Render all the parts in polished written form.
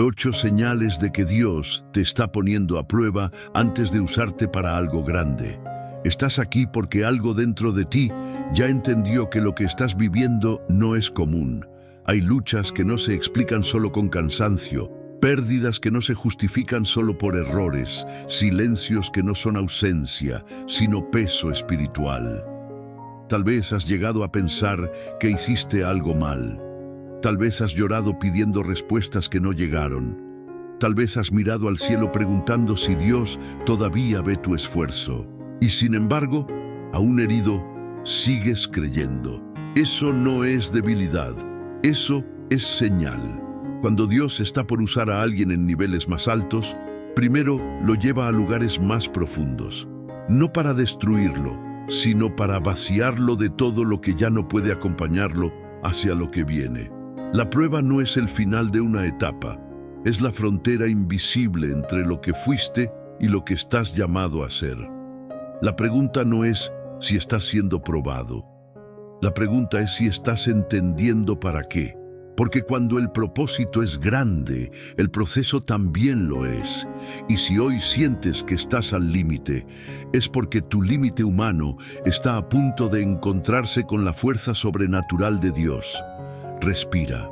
8 señales de que Dios te está poniendo a prueba antes de usarte para algo grande. Estás aquí porque algo dentro de ti ya entendió que lo que estás viviendo no es común. Hay luchas que no se explican solo con cansancio, pérdidas que no se justifican solo por errores, silencios que no son ausencia, sino peso espiritual. Tal vez has llegado a pensar que hiciste algo mal. Tal vez has llorado pidiendo respuestas que no llegaron. Tal vez has mirado al cielo preguntando si Dios todavía ve tu esfuerzo. Y sin embargo, aún herido, sigues creyendo. Eso no es debilidad, eso es señal. Cuando Dios está por usar a alguien en niveles más altos, primero lo lleva a lugares más profundos. No para destruirlo, sino para vaciarlo de todo lo que ya no puede acompañarlo hacia lo que viene. La prueba no es el final de una etapa, es la frontera invisible entre lo que fuiste y lo que estás llamado a ser. La pregunta no es si estás siendo probado. La pregunta es si estás entendiendo para qué. Porque cuando el propósito es grande, el proceso también lo es. Y si hoy sientes que estás al límite, es porque tu límite humano está a punto de encontrarse con la fuerza sobrenatural de Dios. Respira.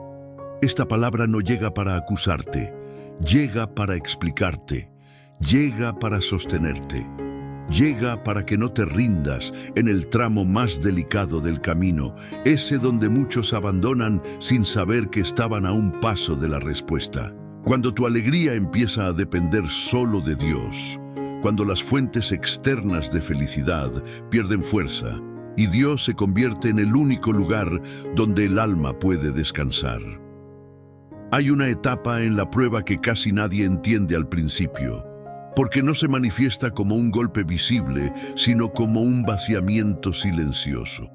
Esta palabra no llega para acusarte, llega para explicarte, llega para sostenerte. Llega para que no te rindas en el tramo más delicado del camino, ese donde muchos abandonan sin saber que estaban a un paso de la respuesta. Cuando tu alegría empieza a depender solo de Dios, cuando las fuentes externas de felicidad pierden fuerza y Dios se convierte en el único lugar donde el alma puede descansar. Hay una etapa en la prueba que casi nadie entiende al principio, porque no se manifiesta como un golpe visible, sino como un vaciamiento silencioso.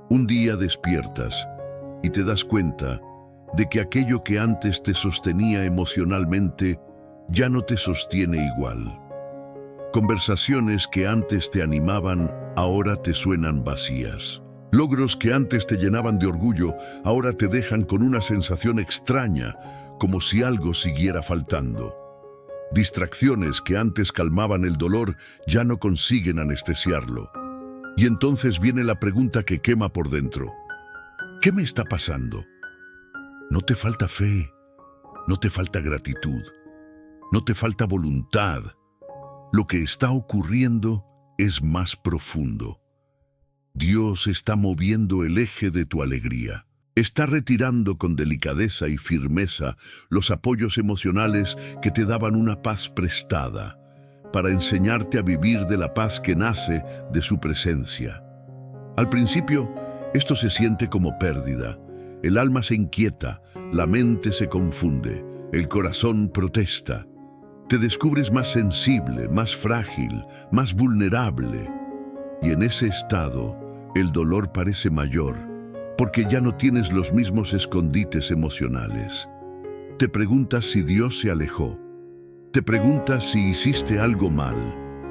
Un día despiertas y te das cuenta de que aquello que antes te sostenía emocionalmente ya no te sostiene igual. Conversaciones que antes te animaban, ahora te suenan vacías. Logros que antes te llenaban de orgullo, ahora te dejan con una sensación extraña, como si algo siguiera faltando. Distracciones que antes calmaban el dolor ya no consiguen anestesiarlo. Y entonces viene la pregunta que quema por dentro. ¿Qué me está pasando? No te falta fe, no te falta gratitud, no te falta voluntad. Lo que está ocurriendo es más profundo. Dios está moviendo el eje de tu alegría. Está retirando con delicadeza y firmeza los apoyos emocionales que te daban una paz prestada, para enseñarte a vivir de la paz que nace de su presencia. Al principio, esto se siente como pérdida. El alma se inquieta, la mente se confunde, el corazón protesta. Te descubres más sensible, más frágil, más vulnerable. Y en ese estado, el dolor parece mayor, porque ya no tienes los mismos escondites emocionales. Te preguntas si Dios se alejó. Te preguntas si hiciste algo mal.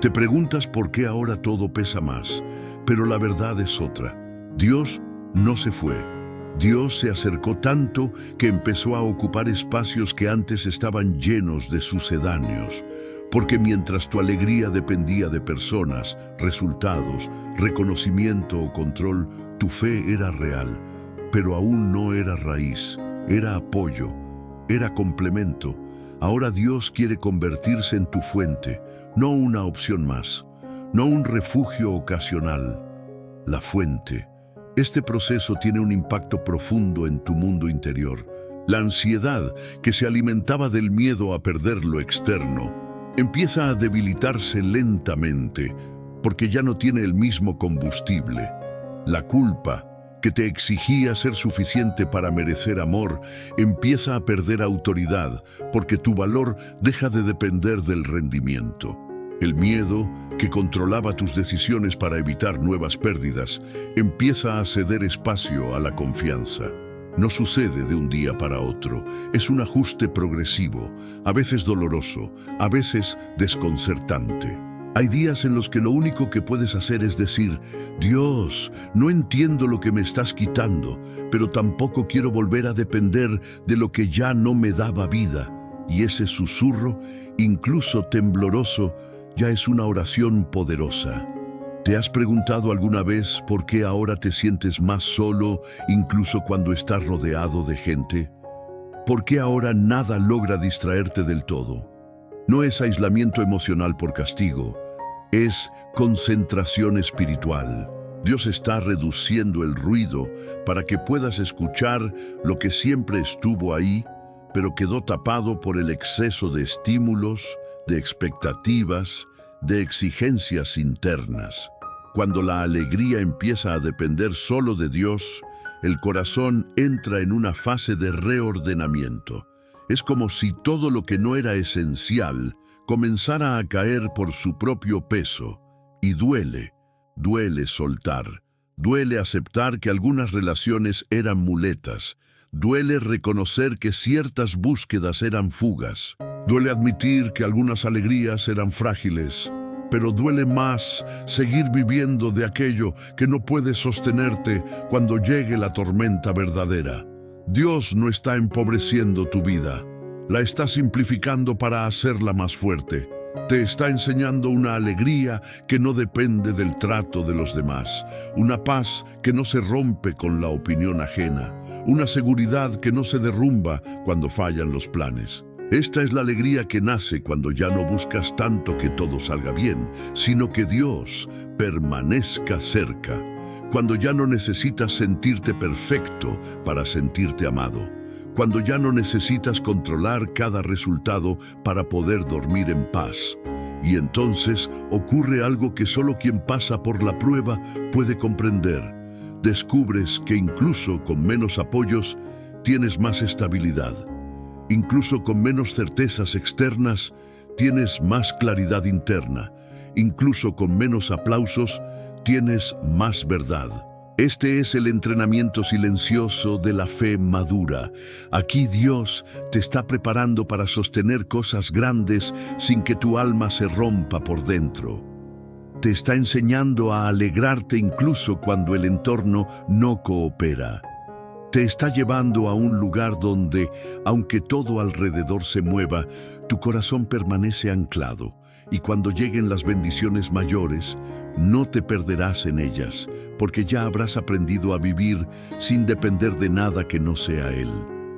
Te preguntas por qué ahora todo pesa más. Pero la verdad es otra. Dios no se fue. Dios se acercó tanto que empezó a ocupar espacios que antes estaban llenos de sucedáneos. Porque mientras tu alegría dependía de personas, resultados, reconocimiento o control, tu fe era real, pero aún no era raíz, era apoyo, era complemento. Ahora Dios quiere convertirse en tu fuente, no una opción más, no un refugio ocasional, la fuente. Este proceso tiene un impacto profundo en tu mundo interior. La ansiedad, que se alimentaba del miedo a perder lo externo, empieza a debilitarse lentamente porque ya no tiene el mismo combustible. La culpa, que te exigía ser suficiente para merecer amor, empieza a perder autoridad porque tu valor deja de depender del rendimiento. El miedo, que controlaba tus decisiones para evitar nuevas pérdidas, empieza a ceder espacio a la confianza. No sucede de un día para otro, es un ajuste progresivo, a veces doloroso, a veces desconcertante. Hay días en los que lo único que puedes hacer es decir, Dios, no entiendo lo que me estás quitando, pero tampoco quiero volver a depender de lo que ya no me daba vida. Y ese susurro, incluso tembloroso, ya es una oración poderosa. ¿Te has preguntado alguna vez por qué ahora te sientes más solo, incluso cuando estás rodeado de gente? ¿Por qué ahora nada logra distraerte del todo? No es aislamiento emocional por castigo, es concentración espiritual. Dios está reduciendo el ruido para que puedas escuchar lo que siempre estuvo ahí, pero quedó tapado por el exceso de estímulos, de expectativas, de exigencias internas. Cuando la alegría empieza a depender solo de Dios, el corazón entra en una fase de reordenamiento. Es como si todo lo que no era esencial comenzara a caer por su propio peso. Y duele soltar. Duele aceptar que algunas relaciones eran muletas. Duele reconocer que ciertas búsquedas eran fugas. Duele admitir que algunas alegrías eran frágiles. Pero duele más seguir viviendo de aquello que no puede sostenerte cuando llegue la tormenta verdadera. Dios no está empobreciendo tu vida, la está simplificando para hacerla más fuerte. Te está enseñando una alegría que no depende del trato de los demás, una paz que no se rompe con la opinión ajena, una seguridad que no se derrumba cuando fallan los planes. Esta es la alegría que nace cuando ya no buscas tanto que todo salga bien, sino que Dios permanezca cerca, cuando ya no necesitas sentirte perfecto para sentirte amado, cuando ya no necesitas controlar cada resultado para poder dormir en paz. Y entonces ocurre algo que solo quien pasa por la prueba puede comprender. Descubres que incluso con menos apoyos tienes más estabilidad. Incluso con menos certezas externas, tienes más claridad interna. Incluso con menos aplausos, tienes más verdad. Este es el entrenamiento silencioso de la fe madura. Aquí Dios te está preparando para sostener cosas grandes sin que tu alma se rompa por dentro. Te está enseñando a alegrarte incluso cuando el entorno no coopera. Te está llevando a un lugar donde, aunque todo alrededor se mueva, tu corazón permanece anclado, y cuando lleguen las bendiciones mayores, no te perderás en ellas, porque ya habrás aprendido a vivir sin depender de nada que no sea Él.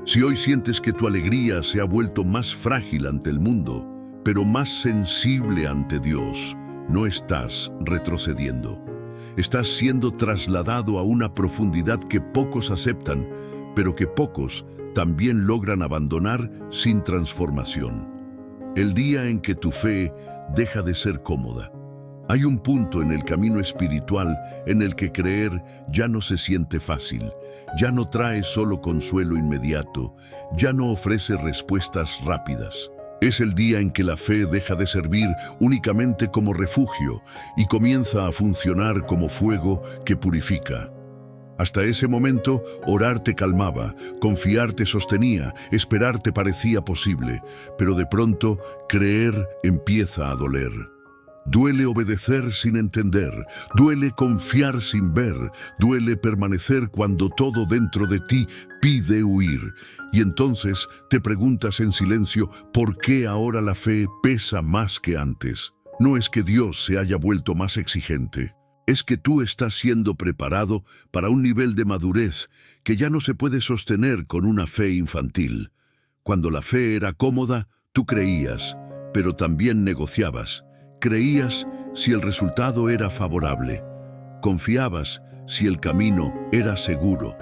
Si hoy sientes que tu alegría se ha vuelto más frágil ante el mundo, pero más sensible ante Dios, no estás retrocediendo. Estás siendo trasladado a una profundidad que pocos aceptan, pero que pocos también logran abandonar sin transformación. El día en que tu fe deja de ser cómoda. Hay un punto en el camino espiritual en el que creer ya no se siente fácil, ya no trae solo consuelo inmediato, ya no ofrece respuestas rápidas. Es el día en que la fe deja de servir únicamente como refugio y comienza a funcionar como fuego que purifica. Hasta ese momento, orar te calmaba, confiar te sostenía, esperar te parecía posible, pero de pronto, creer empieza a doler. Duele obedecer sin entender, duele confiar sin ver, duele permanecer cuando todo dentro de ti pide huir. Y entonces te preguntas en silencio, ¿por qué ahora la fe pesa más que antes? No es que Dios se haya vuelto más exigente, es que tú estás siendo preparado para un nivel de madurez que ya no se puede sostener con una fe infantil. Cuando la fe era cómoda, tú creías, pero también negociabas. Creías si el resultado era favorable. Confiabas si el camino era seguro.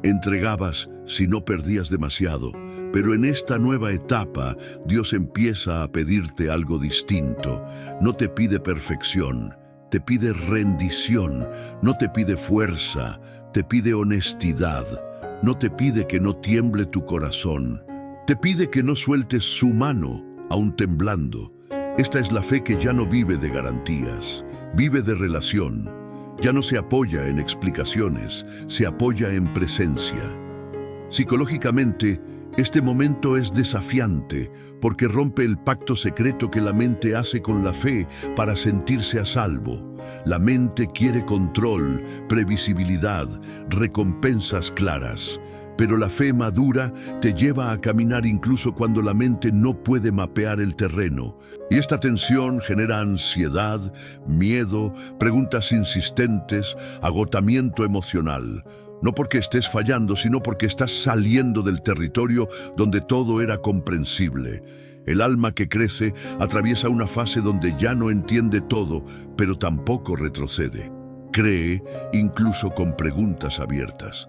Entregabas si no perdías demasiado. Pero en esta nueva etapa, Dios empieza a pedirte algo distinto. No te pide perfección, te pide rendición. No te pide fuerza, te pide honestidad. No te pide que no tiemble tu corazón. Te pide que no sueltes su mano, aún temblando. Esta es la fe que ya no vive de garantías, vive de relación. Ya no se apoya en explicaciones, se apoya en presencia. Psicológicamente, este momento es desafiante porque rompe el pacto secreto que la mente hace con la fe para sentirse a salvo. La mente quiere control, previsibilidad, recompensas claras. Pero la fe madura te lleva a caminar incluso cuando la mente no puede mapear el terreno. Y esta tensión genera ansiedad, miedo, preguntas insistentes, agotamiento emocional. No porque estés fallando, sino porque estás saliendo del territorio donde todo era comprensible. El alma que crece atraviesa una fase donde ya no entiende todo, pero tampoco retrocede. Cree incluso con preguntas abiertas.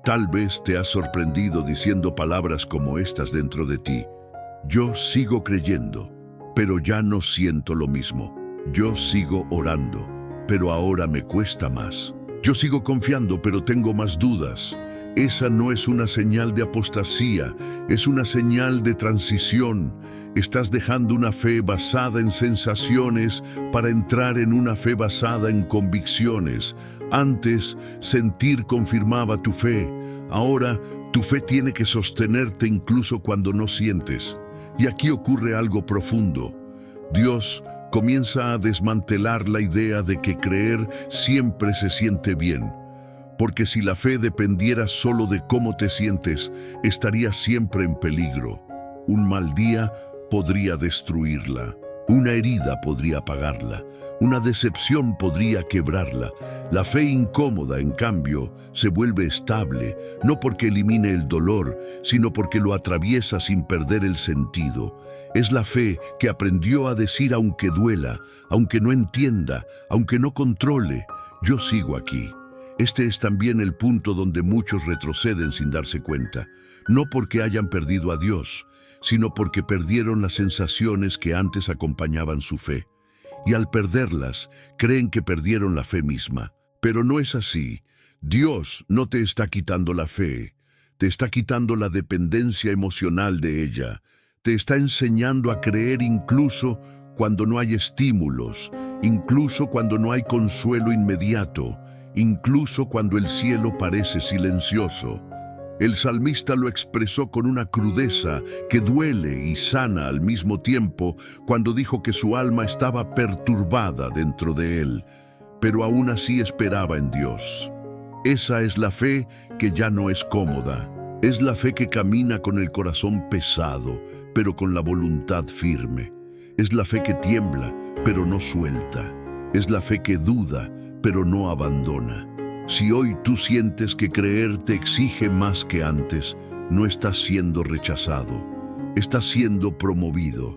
Tal vez te has sorprendido diciendo palabras como estas dentro de ti. Yo sigo creyendo, pero ya no siento lo mismo. Yo sigo orando, pero ahora me cuesta más. Yo sigo confiando, pero tengo más dudas. Esa no es una señal de apostasía, es una señal de transición. Estás dejando una fe basada en sensaciones para entrar en una fe basada en convicciones. Antes, sentir confirmaba tu fe. Ahora, tu fe tiene que sostenerte incluso cuando no sientes. Y aquí ocurre algo profundo. Dios comienza a desmantelar la idea de que creer siempre se siente bien. Porque si la fe dependiera solo de cómo te sientes, estaría siempre en peligro. Un mal día podría destruirla. Una herida podría apagarla. Una decepción podría quebrarla. La fe incómoda, en cambio, se vuelve estable, no porque elimine el dolor, sino porque lo atraviesa sin perder el sentido. Es la fe que aprendió a decir aunque duela, aunque no entienda, aunque no controle, yo sigo aquí. Este es también el punto donde muchos retroceden sin darse cuenta, no porque hayan perdido a Dios, sino porque perdieron las sensaciones que antes acompañaban su fe. Y al perderlas, creen que perdieron la fe misma. Pero no es así. Dios no te está quitando la fe, te está quitando la dependencia emocional de ella. Te está enseñando a creer incluso cuando no hay estímulos, incluso cuando no hay consuelo inmediato, incluso cuando el cielo parece silencioso. El salmista lo expresó con una crudeza que duele y sana al mismo tiempo cuando dijo que su alma estaba perturbada dentro de él, pero aún así esperaba en Dios. Esa es la fe que ya no es cómoda. Es la fe que camina con el corazón pesado, pero con la voluntad firme. Es la fe que tiembla, pero no suelta. Es la fe que duda, pero no abandona. Si hoy tú sientes que creer te exige más que antes, no estás siendo rechazado, estás siendo promovido.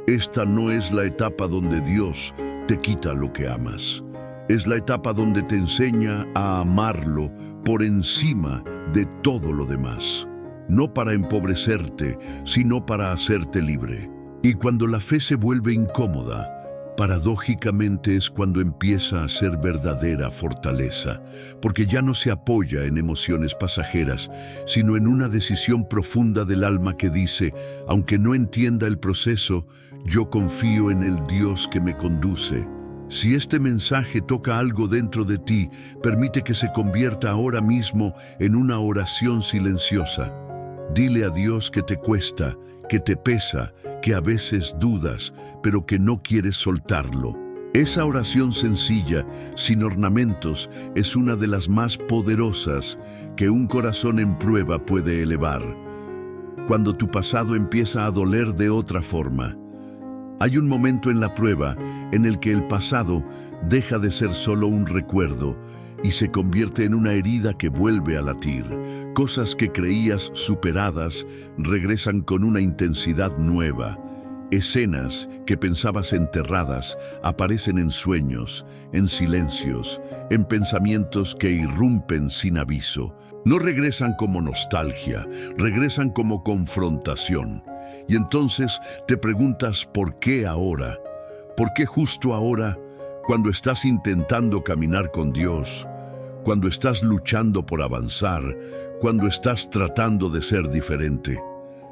Esta no es la etapa donde Dios te quita lo que amas. Es la etapa donde te enseña a amarlo por encima de todo lo demás. No para empobrecerte, sino para hacerte libre. Y cuando la fe se vuelve incómoda, paradójicamente es cuando empieza a ser verdadera fortaleza, porque ya no se apoya en emociones pasajeras, sino en una decisión profunda del alma que dice, aunque no entienda el proceso, yo confío en el Dios que me conduce. Si este mensaje toca algo dentro de ti, permite que se convierta ahora mismo en una oración silenciosa. Dile a Dios que te cuesta, que te pesa, que a veces dudas, pero que no quieres soltarlo. Esa oración sencilla, sin ornamentos, es una de las más poderosas que un corazón en prueba puede elevar. Cuando tu pasado empieza a doler de otra forma, hay un momento en la prueba en el que el pasado deja de ser solo un recuerdo y se convierte en una herida que vuelve a latir. Cosas que creías superadas regresan con una intensidad nueva. Escenas que pensabas enterradas aparecen en sueños, en silencios, en pensamientos que irrumpen sin aviso. No regresan como nostalgia, regresan como confrontación. Y entonces te preguntas ¿por qué ahora? ¿Por qué justo ahora? Cuando estás intentando caminar con Dios, cuando estás luchando por avanzar, cuando estás tratando de ser diferente.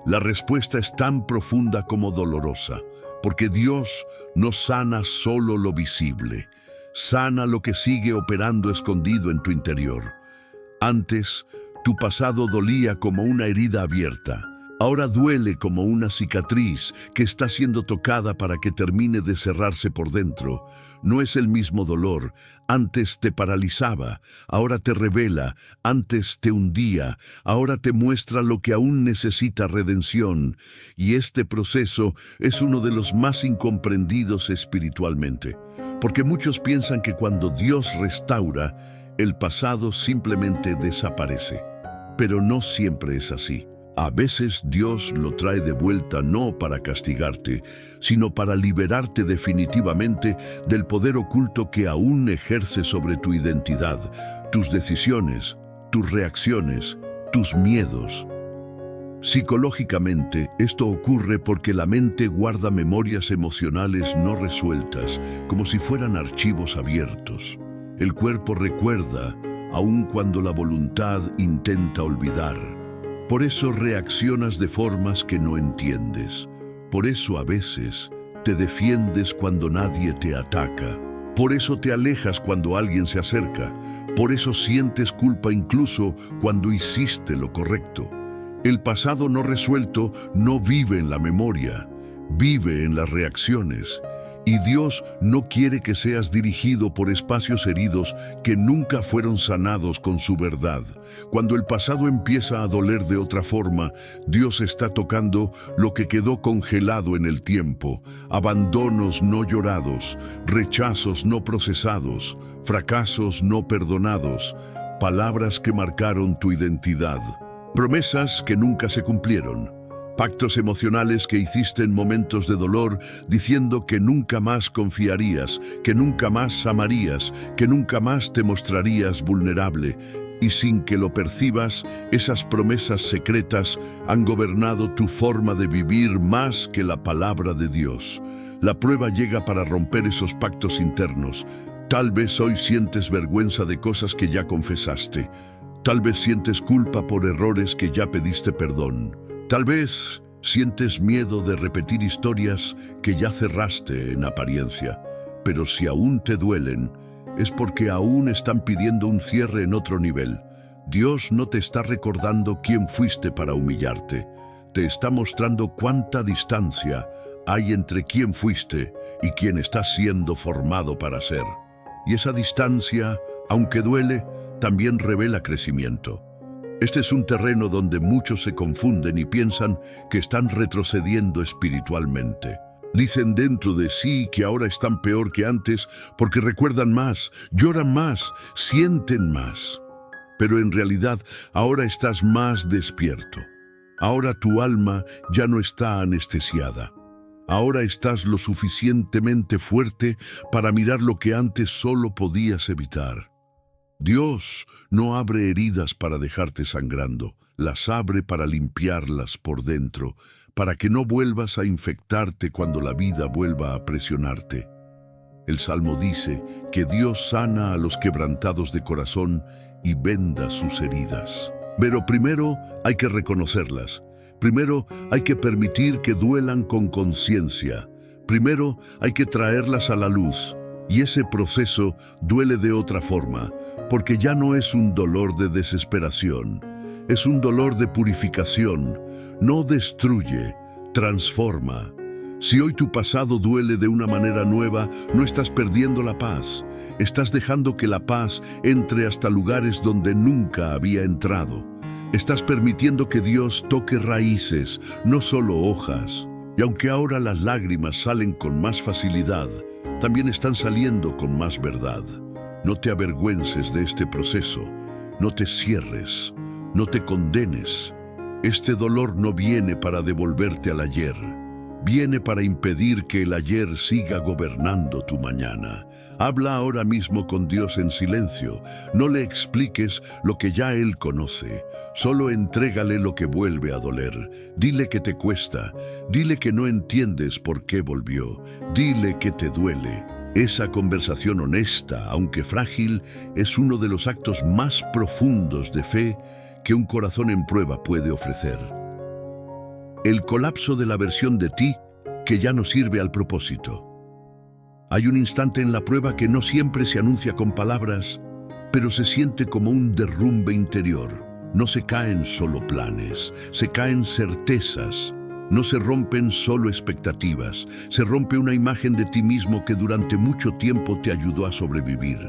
La respuesta es tan profunda como dolorosa, porque Dios no sana solo lo visible, sana lo que sigue operando escondido en tu interior. Antes, tu pasado dolía como una herida abierta, Ahora duele como una cicatriz que está siendo tocada para que termine de cerrarse por dentro. No es el mismo dolor. Antes te paralizaba, ahora te revela, antes te hundía, ahora te muestra lo que aún necesita redención. Y este proceso es uno de los más incomprendidos espiritualmente. Porque muchos piensan que cuando Dios restaura, el pasado simplemente desaparece. Pero no siempre es así. A veces Dios lo trae de vuelta no para castigarte, sino para liberarte definitivamente del poder oculto que aún ejerce sobre tu identidad, tus decisiones, tus reacciones, tus miedos. Psicológicamente, esto ocurre porque la mente guarda memorias emocionales no resueltas, como si fueran archivos abiertos. El cuerpo recuerda, aun cuando la voluntad intenta olvidar. Por eso reaccionas de formas que no entiendes. Por eso a veces te defiendes cuando nadie te ataca. Por eso te alejas cuando alguien se acerca. Por eso sientes culpa incluso cuando hiciste lo correcto. El pasado no resuelto no vive en la memoria, vive en las reacciones. Y Dios no quiere que seas dirigido por espacios heridos que nunca fueron sanados con su verdad. Cuando el pasado empieza a doler de otra forma, Dios está tocando lo que quedó congelado en el tiempo. Abandonos no llorados, rechazos no procesados, fracasos no perdonados, palabras que marcaron tu identidad, promesas que nunca se cumplieron. Pactos emocionales que hiciste en momentos de dolor, diciendo que nunca más confiarías, que nunca más amarías, que nunca más te mostrarías vulnerable. Y sin que lo percibas, esas promesas secretas han gobernado tu forma de vivir más que la palabra de Dios. La prueba llega para romper esos pactos internos. Tal vez hoy sientes vergüenza de cosas que ya confesaste. Tal vez sientes culpa por errores que ya pediste perdón. Tal vez sientes miedo de repetir historias que ya cerraste en apariencia, pero si aún te duelen, es porque aún están pidiendo un cierre en otro nivel. Dios no te está recordando quién fuiste para humillarte, te está mostrando cuánta distancia hay entre quién fuiste y quién estás siendo formado para ser. Y esa distancia, aunque duele, también revela crecimiento. Este es un terreno donde muchos se confunden y piensan que están retrocediendo espiritualmente. Dicen dentro de sí que ahora están peor que antes porque recuerdan más, lloran más, sienten más. Pero en realidad ahora estás más despierto. Ahora tu alma ya no está anestesiada. Ahora estás lo suficientemente fuerte para mirar lo que antes solo podías evitar. Dios no abre heridas para dejarte sangrando, las abre para limpiarlas por dentro, para que no vuelvas a infectarte cuando la vida vuelva a presionarte. El Salmo dice que Dios sana a los quebrantados de corazón y venda sus heridas. Pero primero hay que reconocerlas. Primero hay que permitir que duelan con conciencia. Primero hay que traerlas a la luz. Y ese proceso duele de otra forma, porque ya no es un dolor de desesperación, es un dolor de purificación. No destruye, transforma. Si hoy tu pasado duele de una manera nueva, no estás perdiendo la paz. Estás dejando que la paz entre hasta lugares donde nunca había entrado. Estás permitiendo que Dios toque raíces, no solo hojas. Y aunque ahora las lágrimas salen con más facilidad, también están saliendo con más verdad. No te avergüences de este proceso, no te cierres, no te condenes. Este dolor no viene para devolverte al ayer, viene para impedir que el ayer siga gobernando tu mañana. Habla ahora mismo con Dios en silencio, no le expliques lo que ya Él conoce, solo entrégale lo que vuelve a doler. Dile que te cuesta, dile que no entiendes por qué volvió, dile que te duele. Esa conversación honesta, aunque frágil, es uno de los actos más profundos de fe que un corazón en prueba puede ofrecer. El colapso de la versión de ti que ya no sirve al propósito. Hay un instante en la prueba que no siempre se anuncia con palabras, pero se siente como un derrumbe interior. No se caen solo planes, se caen certezas. No se rompen solo expectativas, se rompe una imagen de ti mismo que durante mucho tiempo te ayudó a sobrevivir.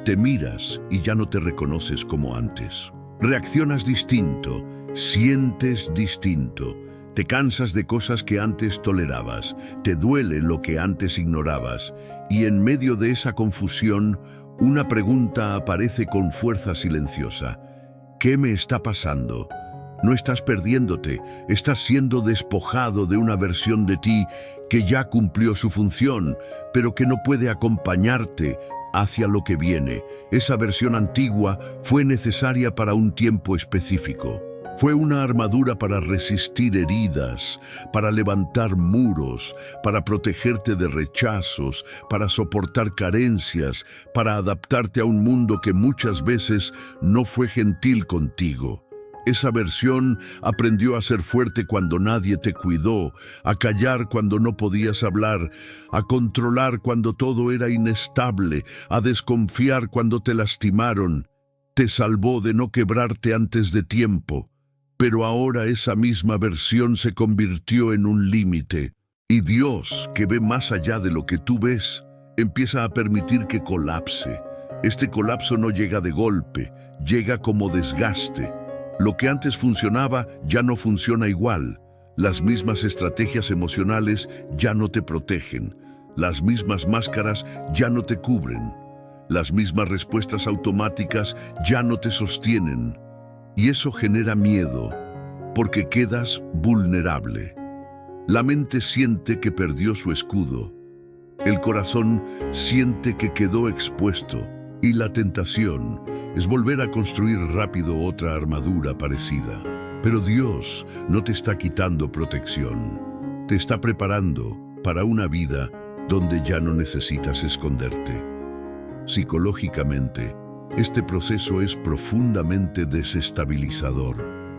Te miras y ya no te reconoces como antes. Reaccionas distinto, sientes distinto. Te cansas de cosas que antes tolerabas, te duele lo que antes ignorabas, y en medio de esa confusión, una pregunta aparece con fuerza silenciosa. ¿Qué me está pasando? No estás perdiéndote, estás siendo despojado de una versión de ti que ya cumplió su función, pero que no puede acompañarte hacia lo que viene. Esa versión antigua fue necesaria para un tiempo específico. Fue una armadura para resistir heridas, para levantar muros, para protegerte de rechazos, para soportar carencias, para adaptarte a un mundo que muchas veces no fue gentil contigo. Esa versión aprendió a ser fuerte cuando nadie te cuidó, a callar cuando no podías hablar, a controlar cuando todo era inestable, a desconfiar cuando te lastimaron. Te salvó de no quebrarte antes de tiempo. Pero ahora esa misma versión se convirtió en un límite. Y Dios, que ve más allá de lo que tú ves, empieza a permitir que colapse. Este colapso no llega de golpe, llega como desgaste. Lo que antes funcionaba ya no funciona igual. Las mismas estrategias emocionales ya no te protegen. Las mismas máscaras ya no te cubren. Las mismas respuestas automáticas ya no te sostienen. Y eso genera miedo, porque quedas vulnerable. La mente siente que perdió su escudo. El corazón siente que quedó expuesto. Y la tentación es volver a construir rápido otra armadura parecida. Pero Dios no te está quitando protección. Te está preparando para una vida donde ya no necesitas esconderte. Psicológicamente, este proceso es profundamente desestabilizador,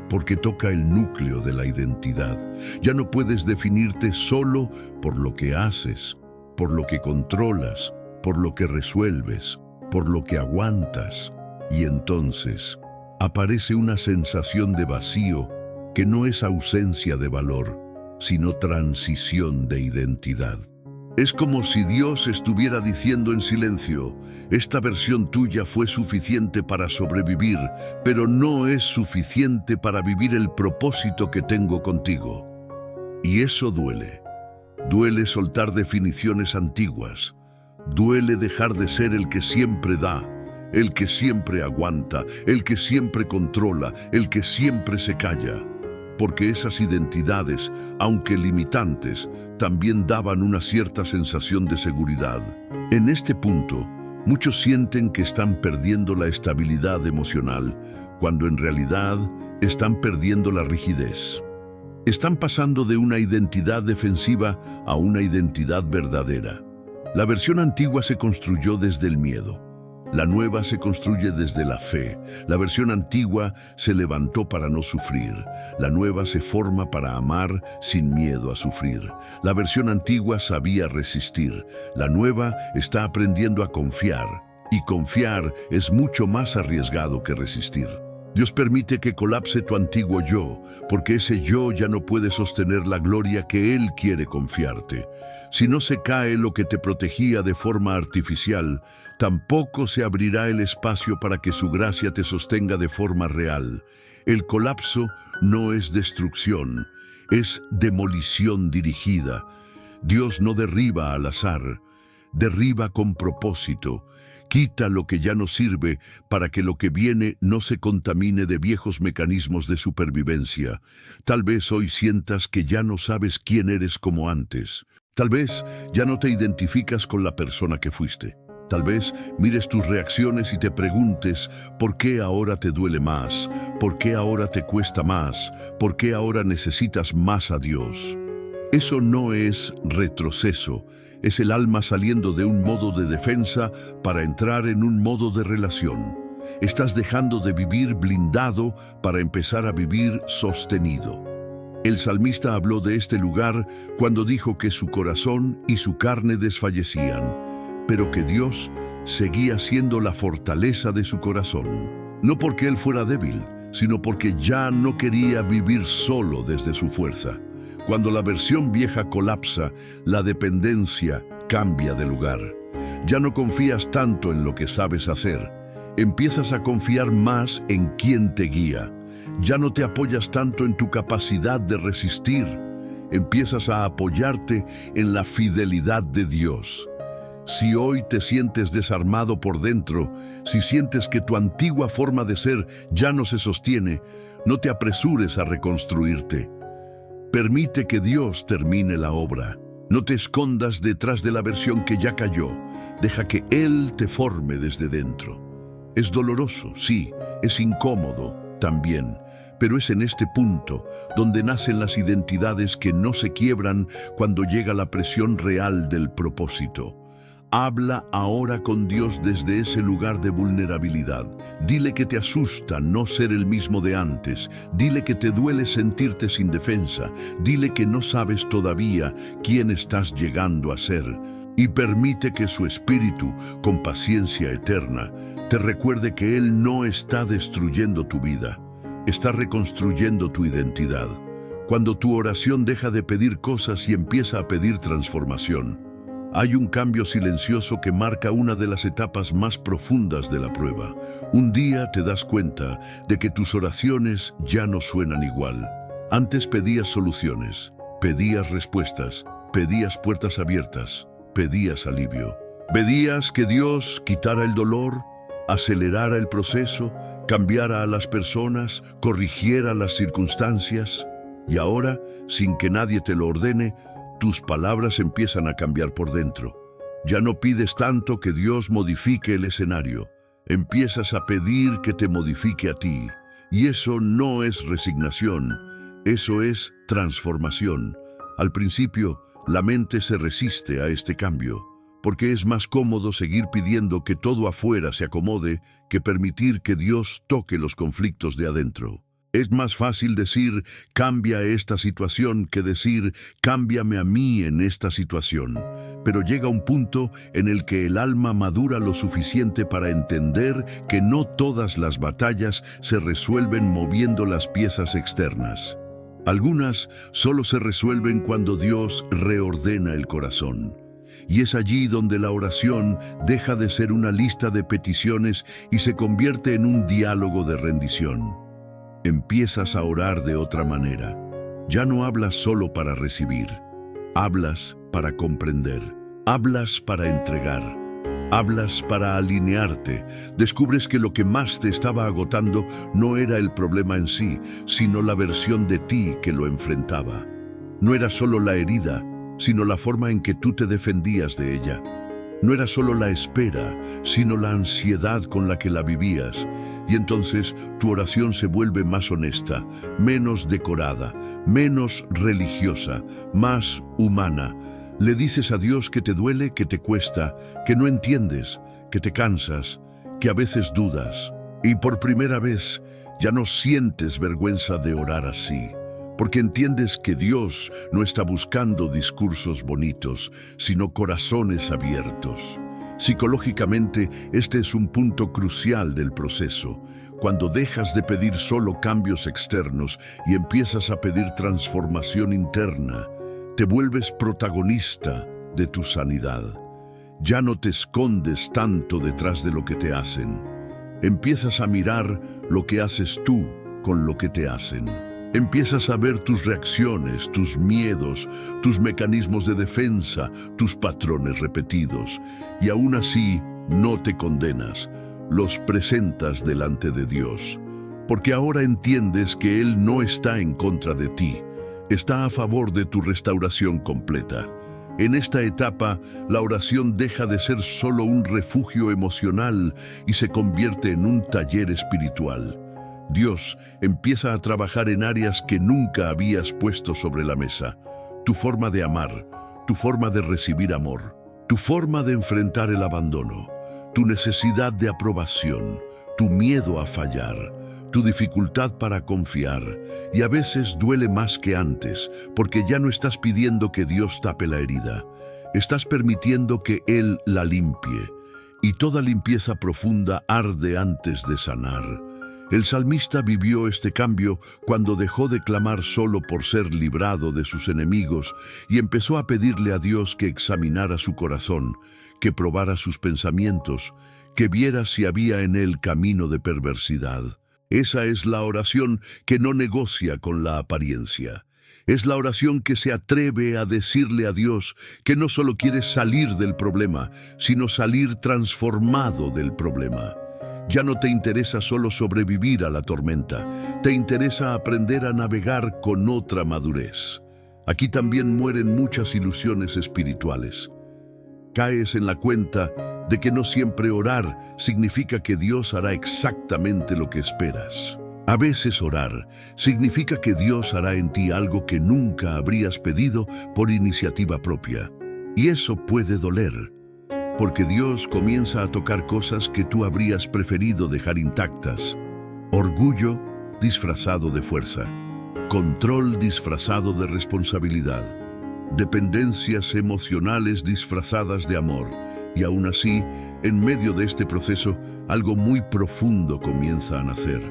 porque toca el núcleo de la identidad. Ya no puedes definirte solo por lo que haces, por lo que controlas, por lo que resuelves, por lo que aguantas. Y entonces aparece una sensación de vacío que no es ausencia de valor, sino transición de identidad. Es como si Dios estuviera diciendo en silencio: esta versión tuya fue suficiente para sobrevivir, pero no es suficiente para vivir el propósito que tengo contigo. Y eso duele. Duele soltar definiciones antiguas. Duele dejar de ser el que siempre da, el que siempre aguanta, el que siempre controla, el que siempre se calla. Porque esas identidades, aunque limitantes, también daban una cierta sensación de seguridad. En este punto, muchos sienten que están perdiendo la estabilidad emocional, cuando en realidad están perdiendo la rigidez. Están pasando de una identidad defensiva a una identidad verdadera. La versión antigua se construyó desde el miedo. La nueva se construye desde la fe. La versión antigua se levantó para no sufrir. La nueva se forma para amar sin miedo a sufrir. La versión antigua sabía resistir. La nueva está aprendiendo a confiar. Y confiar es mucho más arriesgado que resistir. Dios permite que colapse tu antiguo yo, porque ese yo ya no puede sostener la gloria que Él quiere confiarte. Si no se cae lo que te protegía de forma artificial, tampoco se abrirá el espacio para que su gracia te sostenga de forma real. El colapso no es destrucción, es demolición dirigida. Dios no derriba al azar, derriba con propósito. Quita lo que ya no sirve para que lo que viene no se contamine de viejos mecanismos de supervivencia. Tal vez hoy sientas que ya no sabes quién eres como antes. Tal vez ya no te identificas con la persona que fuiste. Tal vez mires tus reacciones y te preguntes ¿por qué ahora te duele más? ¿Por qué ahora te cuesta más? ¿Por qué ahora necesitas más a Dios? Eso no es retroceso. Es el alma saliendo de un modo de defensa para entrar en un modo de relación. Estás dejando de vivir blindado para empezar a vivir sostenido. El salmista habló de este lugar cuando dijo que su corazón y su carne desfallecían, pero que Dios seguía siendo la fortaleza de su corazón. No porque él fuera débil, sino porque ya no quería vivir solo desde su fuerza. Cuando la versión vieja colapsa, la dependencia cambia de lugar. Ya no confías tanto en lo que sabes hacer. Empiezas a confiar más en quien te guía. Ya no te apoyas tanto en tu capacidad de resistir. Empiezas a apoyarte en la fidelidad de Dios. Si hoy te sientes desarmado por dentro, si sientes que tu antigua forma de ser ya no se sostiene, no te apresures a reconstruirte. Permite que Dios termine la obra. No te escondas detrás de la versión que ya cayó. Deja que Él te forme desde dentro. Es doloroso, sí, es incómodo también, pero es en este punto donde nacen las identidades que no se quiebran cuando llega la presión real del propósito. Habla ahora con Dios desde ese lugar de vulnerabilidad. Dile que te asusta no ser el mismo de antes. Dile que te duele sentirte sin defensa. Dile que no sabes todavía quién estás llegando a ser. Y permite que su espíritu, con paciencia eterna, te recuerde que Él no está destruyendo tu vida. Está reconstruyendo tu identidad. Cuando tu oración deja de pedir cosas y empieza a pedir transformación, hay un cambio silencioso que marca una de las etapas más profundas de la prueba. Un día te das cuenta de que tus oraciones ya no suenan igual. Antes pedías soluciones, pedías respuestas, pedías puertas abiertas, pedías alivio. Pedías que Dios quitara el dolor, acelerara el proceso, cambiara a las personas, corrigiera las circunstancias. Y ahora, sin que nadie te lo ordene, tus palabras empiezan a cambiar por dentro. Ya no pides tanto que Dios modifique el escenario. Empiezas a pedir que te modifique a ti. Y eso no es resignación, eso es transformación. Al principio, la mente se resiste a este cambio, porque es más cómodo seguir pidiendo que todo afuera se acomode que permitir que Dios toque los conflictos de adentro. Es más fácil decir, cambia esta situación, que decir, cámbiame a mí en esta situación. Pero llega un punto en el que el alma madura lo suficiente para entender que no todas las batallas se resuelven moviendo las piezas externas. Algunas solo se resuelven cuando Dios reordena el corazón. Y es allí donde la oración deja de ser una lista de peticiones y se convierte en un diálogo de rendición. Empiezas a orar de otra manera. Ya no hablas solo para recibir. Hablas para comprender. Hablas para entregar. Hablas para alinearte. Descubres que lo que más te estaba agotando no era el problema en sí, sino la versión de ti que lo enfrentaba. No era solo la herida, sino la forma en que tú te defendías de ella. No era solo la espera, sino la ansiedad con la que la vivías. Y entonces tu oración se vuelve más honesta, menos decorada, menos religiosa, más humana. Le dices a Dios que te duele, que te cuesta, que no entiendes, que te cansas, que a veces dudas. Y por primera vez ya no sientes vergüenza de orar así, porque entiendes que Dios no está buscando discursos bonitos, sino corazones abiertos. Psicológicamente, este es un punto crucial del proceso. Cuando dejas de pedir solo cambios externos y empiezas a pedir transformación interna, te vuelves protagonista de tu sanidad. Ya no te escondes tanto detrás de lo que te hacen. Empiezas a mirar lo que haces tú con lo que te hacen. Empiezas a ver tus reacciones, tus miedos, tus mecanismos de defensa, tus patrones repetidos. Y aún así, no te condenas. Los presentas delante de Dios. Porque ahora entiendes que Él no está en contra de ti. Está a favor de tu restauración completa. En esta etapa, la oración deja de ser solo un refugio emocional y se convierte en un taller espiritual. Dios empieza a trabajar en áreas que nunca habías puesto sobre la mesa. Tu forma de amar, tu forma de recibir amor, tu forma de enfrentar el abandono, tu necesidad de aprobación, tu miedo a fallar, tu dificultad para confiar. Y a veces duele más que antes, porque ya no estás pidiendo que Dios tape la herida. Estás permitiendo que Él la limpie. Y toda limpieza profunda arde antes de sanar. El salmista vivió este cambio cuando dejó de clamar solo por ser librado de sus enemigos y empezó a pedirle a Dios que examinara su corazón, que probara sus pensamientos, que viera si había en él camino de perversidad. Esa es la oración que no negocia con la apariencia. Es la oración que se atreve a decirle a Dios que no solo quiere salir del problema, sino salir transformado del problema. Ya no te interesa solo sobrevivir a la tormenta, te interesa aprender a navegar con otra madurez. Aquí también mueren muchas ilusiones espirituales. Caes en la cuenta de que no siempre orar significa que Dios hará exactamente lo que esperas. A veces orar significa que Dios hará en ti algo que nunca habrías pedido por iniciativa propia. Y eso puede doler, porque Dios comienza a tocar cosas que tú habrías preferido dejar intactas. Orgullo disfrazado de fuerza, control disfrazado de responsabilidad, dependencias emocionales disfrazadas de amor. Y aún así, en medio de este proceso, algo muy profundo comienza a nacer.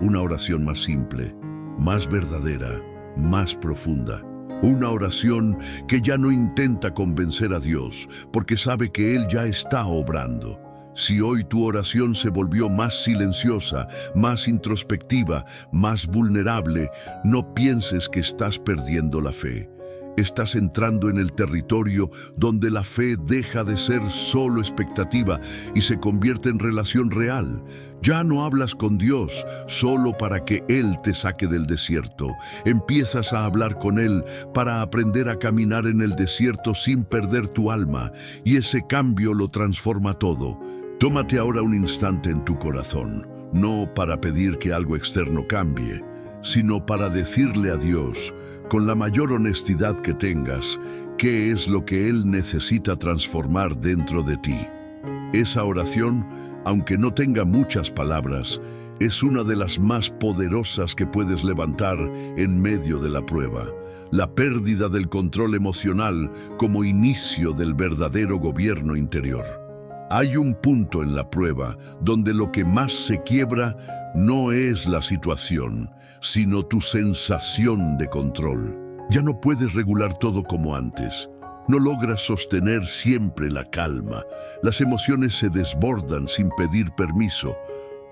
Una oración más simple, más verdadera, más profunda. Una oración que ya no intenta convencer a Dios, porque sabe que Él ya está obrando. Si hoy tu oración se volvió más silenciosa, más introspectiva, más vulnerable, no pienses que estás perdiendo la fe. Estás entrando en el territorio donde la fe deja de ser solo expectativa y se convierte en relación real. Ya no hablas con Dios solo para que Él te saque del desierto. Empiezas a hablar con Él para aprender a caminar en el desierto sin perder tu alma, y ese cambio lo transforma todo. Tómate ahora un instante en tu corazón, no para pedir que algo externo cambie, sino para decirle a Dios, con la mayor honestidad que tengas, qué es lo que Él necesita transformar dentro de ti. Esa oración, aunque no tenga muchas palabras, es una de las más poderosas que puedes levantar en medio de la prueba. La pérdida del control emocional como inicio del verdadero gobierno interior. Hay un punto en la prueba donde lo que más se quiebra no es la situación, sino tu sensación de control. Ya no puedes regular todo como antes. No logras sostener siempre la calma. Las emociones se desbordan sin pedir permiso.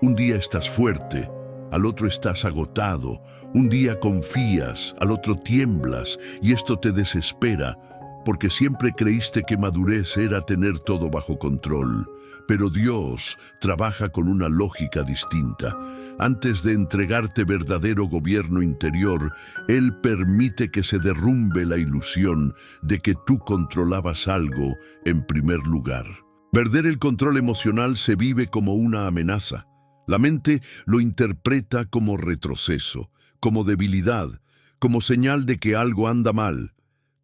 Un día estás fuerte, al otro estás agotado. Un día confías, al otro tiemblas, y esto te desespera, porque siempre creíste que madurez era tener todo bajo control. Pero Dios trabaja con una lógica distinta. Antes de entregarte verdadero gobierno interior, Él permite que se derrumbe la ilusión de que tú controlabas algo en primer lugar. Perder el control emocional se vive como una amenaza. La mente lo interpreta como retroceso, como debilidad, como señal de que algo anda mal.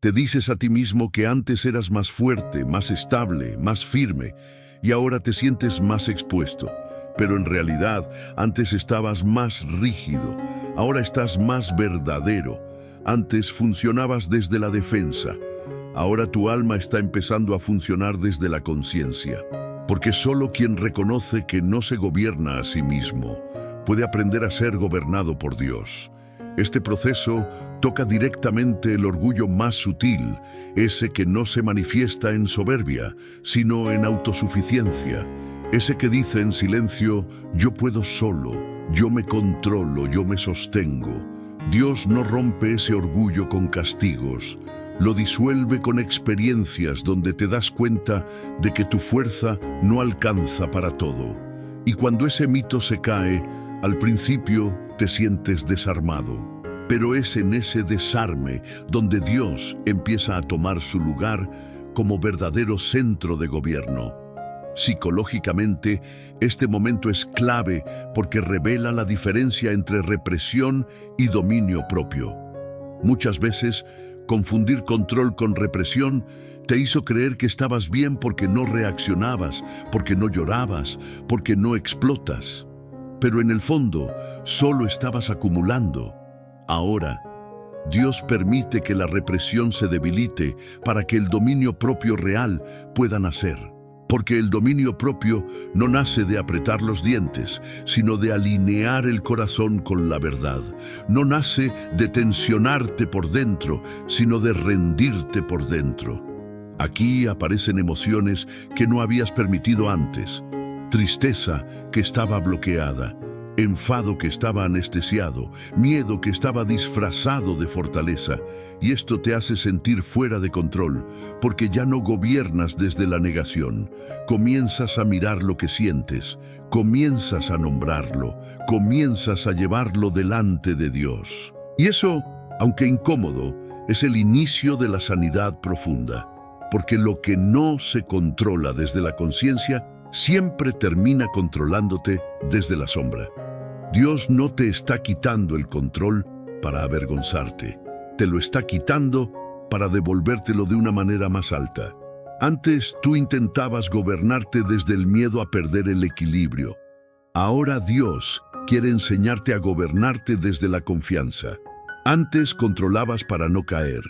Te dices a ti mismo que antes eras más fuerte, más estable, más firme, y ahora te sientes más expuesto. Pero en realidad, antes estabas más rígido, ahora estás más verdadero. Antes funcionabas desde la defensa, ahora tu alma está empezando a funcionar desde la conciencia. Porque solo quien reconoce que no se gobierna a sí mismo puede aprender a ser gobernado por Dios. Este proceso toca directamente el orgullo más sutil, ese que no se manifiesta en soberbia, sino en autosuficiencia. Ese que dice en silencio, yo puedo solo, yo me controlo, yo me sostengo. Dios no rompe ese orgullo con castigos, lo disuelve con experiencias donde te das cuenta de que tu fuerza no alcanza para todo. Y cuando ese mito se cae, al principio te sientes desarmado. Pero es en ese desarme donde Dios empieza a tomar su lugar como verdadero centro de gobierno. Psicológicamente, este momento es clave porque revela la diferencia entre represión y dominio propio. Muchas veces, confundir control con represión te hizo creer que estabas bien porque no reaccionabas, porque no llorabas, porque no explotas. Pero en el fondo, solo estabas acumulando. Ahora, Dios permite que la represión se debilite para que el dominio propio real pueda nacer. porque el dominio propio no nace de apretar los dientes, sino de alinear el corazón con la verdad. No nace de tensionarte por dentro, sino de rendirte por dentro. Aquí aparecen emociones que no habías permitido antes, tristeza que estaba bloqueada, enfado que estaba anestesiado, miedo que estaba disfrazado de fortaleza, y esto te hace sentir fuera de control, porque ya no gobiernas desde la negación. Comienzas a mirar lo que sientes, comienzas a nombrarlo, comienzas a llevarlo delante de Dios. Y eso, aunque incómodo, es el inicio de la sanidad profunda, porque lo que no se controla desde la conciencia siempre termina controlándote desde la sombra. Dios no te está quitando el control para avergonzarte. Te lo está quitando para devolvértelo de una manera más alta. Antes tú intentabas gobernarte desde el miedo a perder el equilibrio. Ahora Dios quiere enseñarte a gobernarte desde la confianza. Antes controlabas para no caer.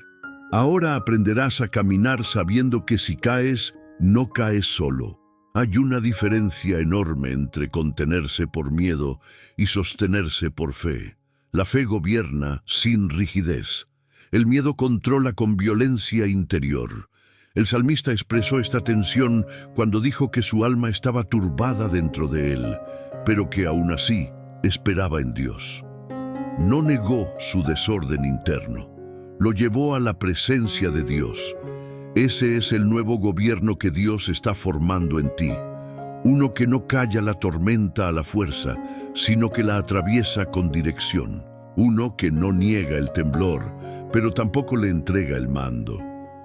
Ahora aprenderás a caminar sabiendo que si caes, no caes solo. Hay una diferencia enorme entre contenerse por miedo y sostenerse por fe. La fe gobierna sin rigidez. El miedo controla con violencia interior. El salmista expresó esta tensión cuando dijo que su alma estaba turbada dentro de él, pero que aún así esperaba en Dios. No negó su desorden interno, lo llevó a la presencia de Dios. Ese es el nuevo gobierno que Dios está formando en ti. Uno que no calla la tormenta a la fuerza, sino que la atraviesa con dirección. Uno que no niega el temblor, pero tampoco le entrega el mando.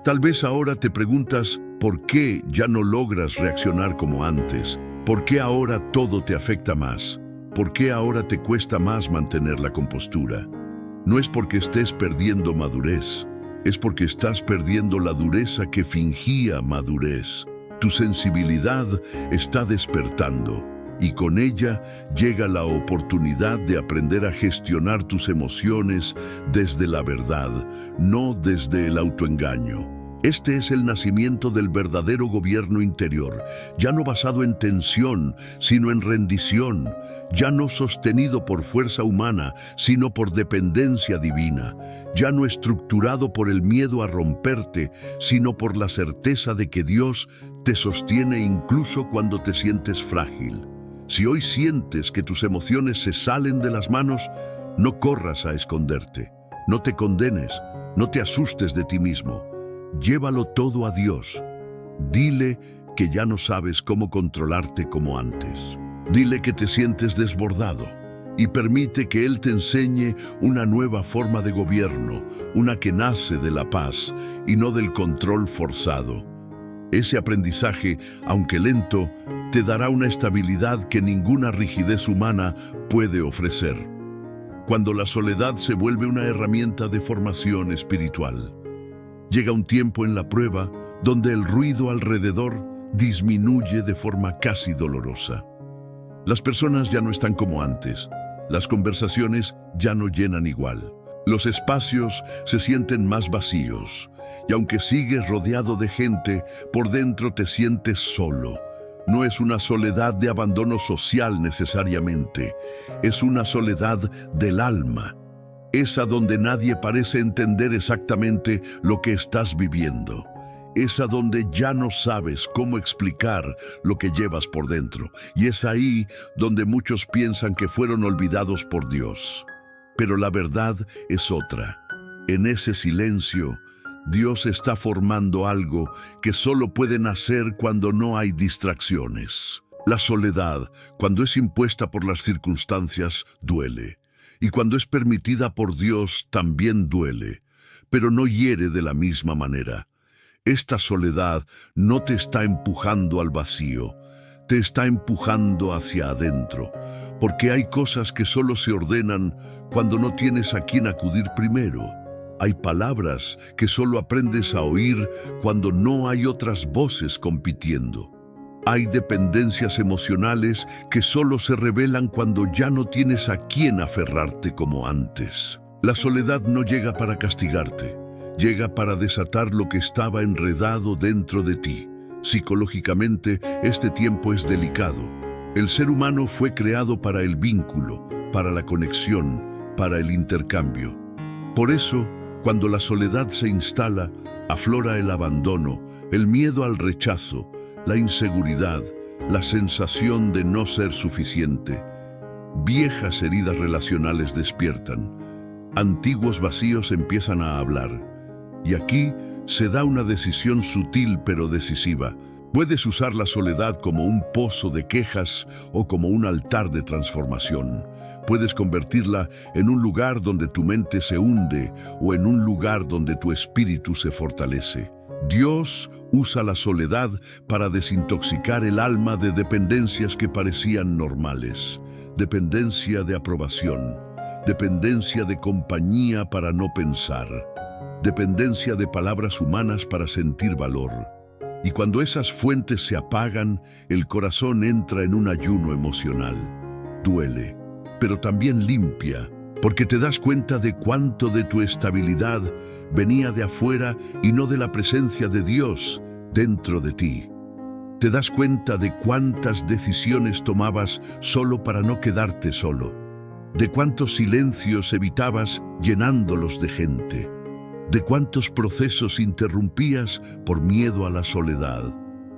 Tal vez ahora te preguntas por qué ya no logras reaccionar como antes, por qué ahora todo te afecta más, por qué ahora te cuesta más mantener la compostura. No es porque estés perdiendo madurez, es porque estás perdiendo la dureza que fingía madurez. Tu sensibilidad está despertando y con ella llega la oportunidad de aprender a gestionar tus emociones desde la verdad, no desde el autoengaño. Este es el nacimiento del verdadero gobierno interior, ya no basado en tensión, sino en rendición, ya no sostenido por fuerza humana, sino por dependencia divina, ya no estructurado por el miedo a romperte, sino por la certeza de que Dios te sostiene incluso cuando te sientes frágil. Si hoy sientes que tus emociones se salen de las manos, no corras a esconderte, no te condenes, no te asustes de ti mismo. Llévalo todo a Dios. Dile que ya no sabes cómo controlarte como antes. Dile que te sientes desbordado y permite que Él te enseñe una nueva forma de gobierno, una que nace de la paz y no del control forzado. Ese aprendizaje, aunque lento, te dará una estabilidad que ninguna rigidez humana puede ofrecer. Cuando la soledad se vuelve una herramienta de formación espiritual, llega un tiempo en la prueba donde el ruido alrededor disminuye de forma casi dolorosa. Las personas ya no están como antes, las conversaciones ya no llenan igual, los espacios se sienten más vacíos, y aunque sigues rodeado de gente, por dentro te sientes solo. No es una soledad de abandono social necesariamente, es una soledad del alma. Esa donde nadie parece entender exactamente lo que estás viviendo. Esa donde ya no sabes cómo explicar lo que llevas por dentro. Y es ahí donde muchos piensan que fueron olvidados por Dios. Pero la verdad es otra. En ese silencio, Dios está formando algo que solo puede nacer cuando no hay distracciones. La soledad, cuando es impuesta por las circunstancias, duele. Y cuando es permitida por Dios, también duele, pero no hiere de la misma manera. Esta soledad no te está empujando al vacío, te está empujando hacia adentro, porque hay cosas que solo se ordenan cuando no tienes a quien acudir primero. Hay palabras que solo aprendes a oír cuando no hay otras voces compitiendo. Hay dependencias emocionales que solo se revelan cuando ya no tienes a quién aferrarte como antes. La soledad no llega para castigarte, llega para desatar lo que estaba enredado dentro de ti. Psicológicamente, este tiempo es delicado. El ser humano fue creado para el vínculo, para la conexión, para el intercambio. Por eso, cuando la soledad se instala, aflora el abandono, el miedo al rechazo, la inseguridad, la sensación de no ser suficiente. Viejas heridas relacionales despiertan. Antiguos vacíos empiezan a hablar. Y aquí se da una decisión sutil pero decisiva. Puedes usar la soledad como un pozo de quejas o como un altar de transformación. Puedes convertirla en un lugar donde tu mente se hunde o en un lugar donde tu espíritu se fortalece. Dios usa la soledad para desintoxicar el alma de dependencias que parecían normales. Dependencia de aprobación, dependencia de compañía para no pensar, dependencia de palabras humanas para sentir valor. Y cuando esas fuentes se apagan, el corazón entra en un ayuno emocional. Duele, pero también limpia, porque te das cuenta de cuánto de tu estabilidad venía de afuera y no de la presencia de Dios dentro de ti. Te das cuenta de cuántas decisiones tomabas solo para no quedarte solo, de cuántos silencios evitabas llenándolos de gente, de cuántos procesos interrumpías por miedo a la soledad.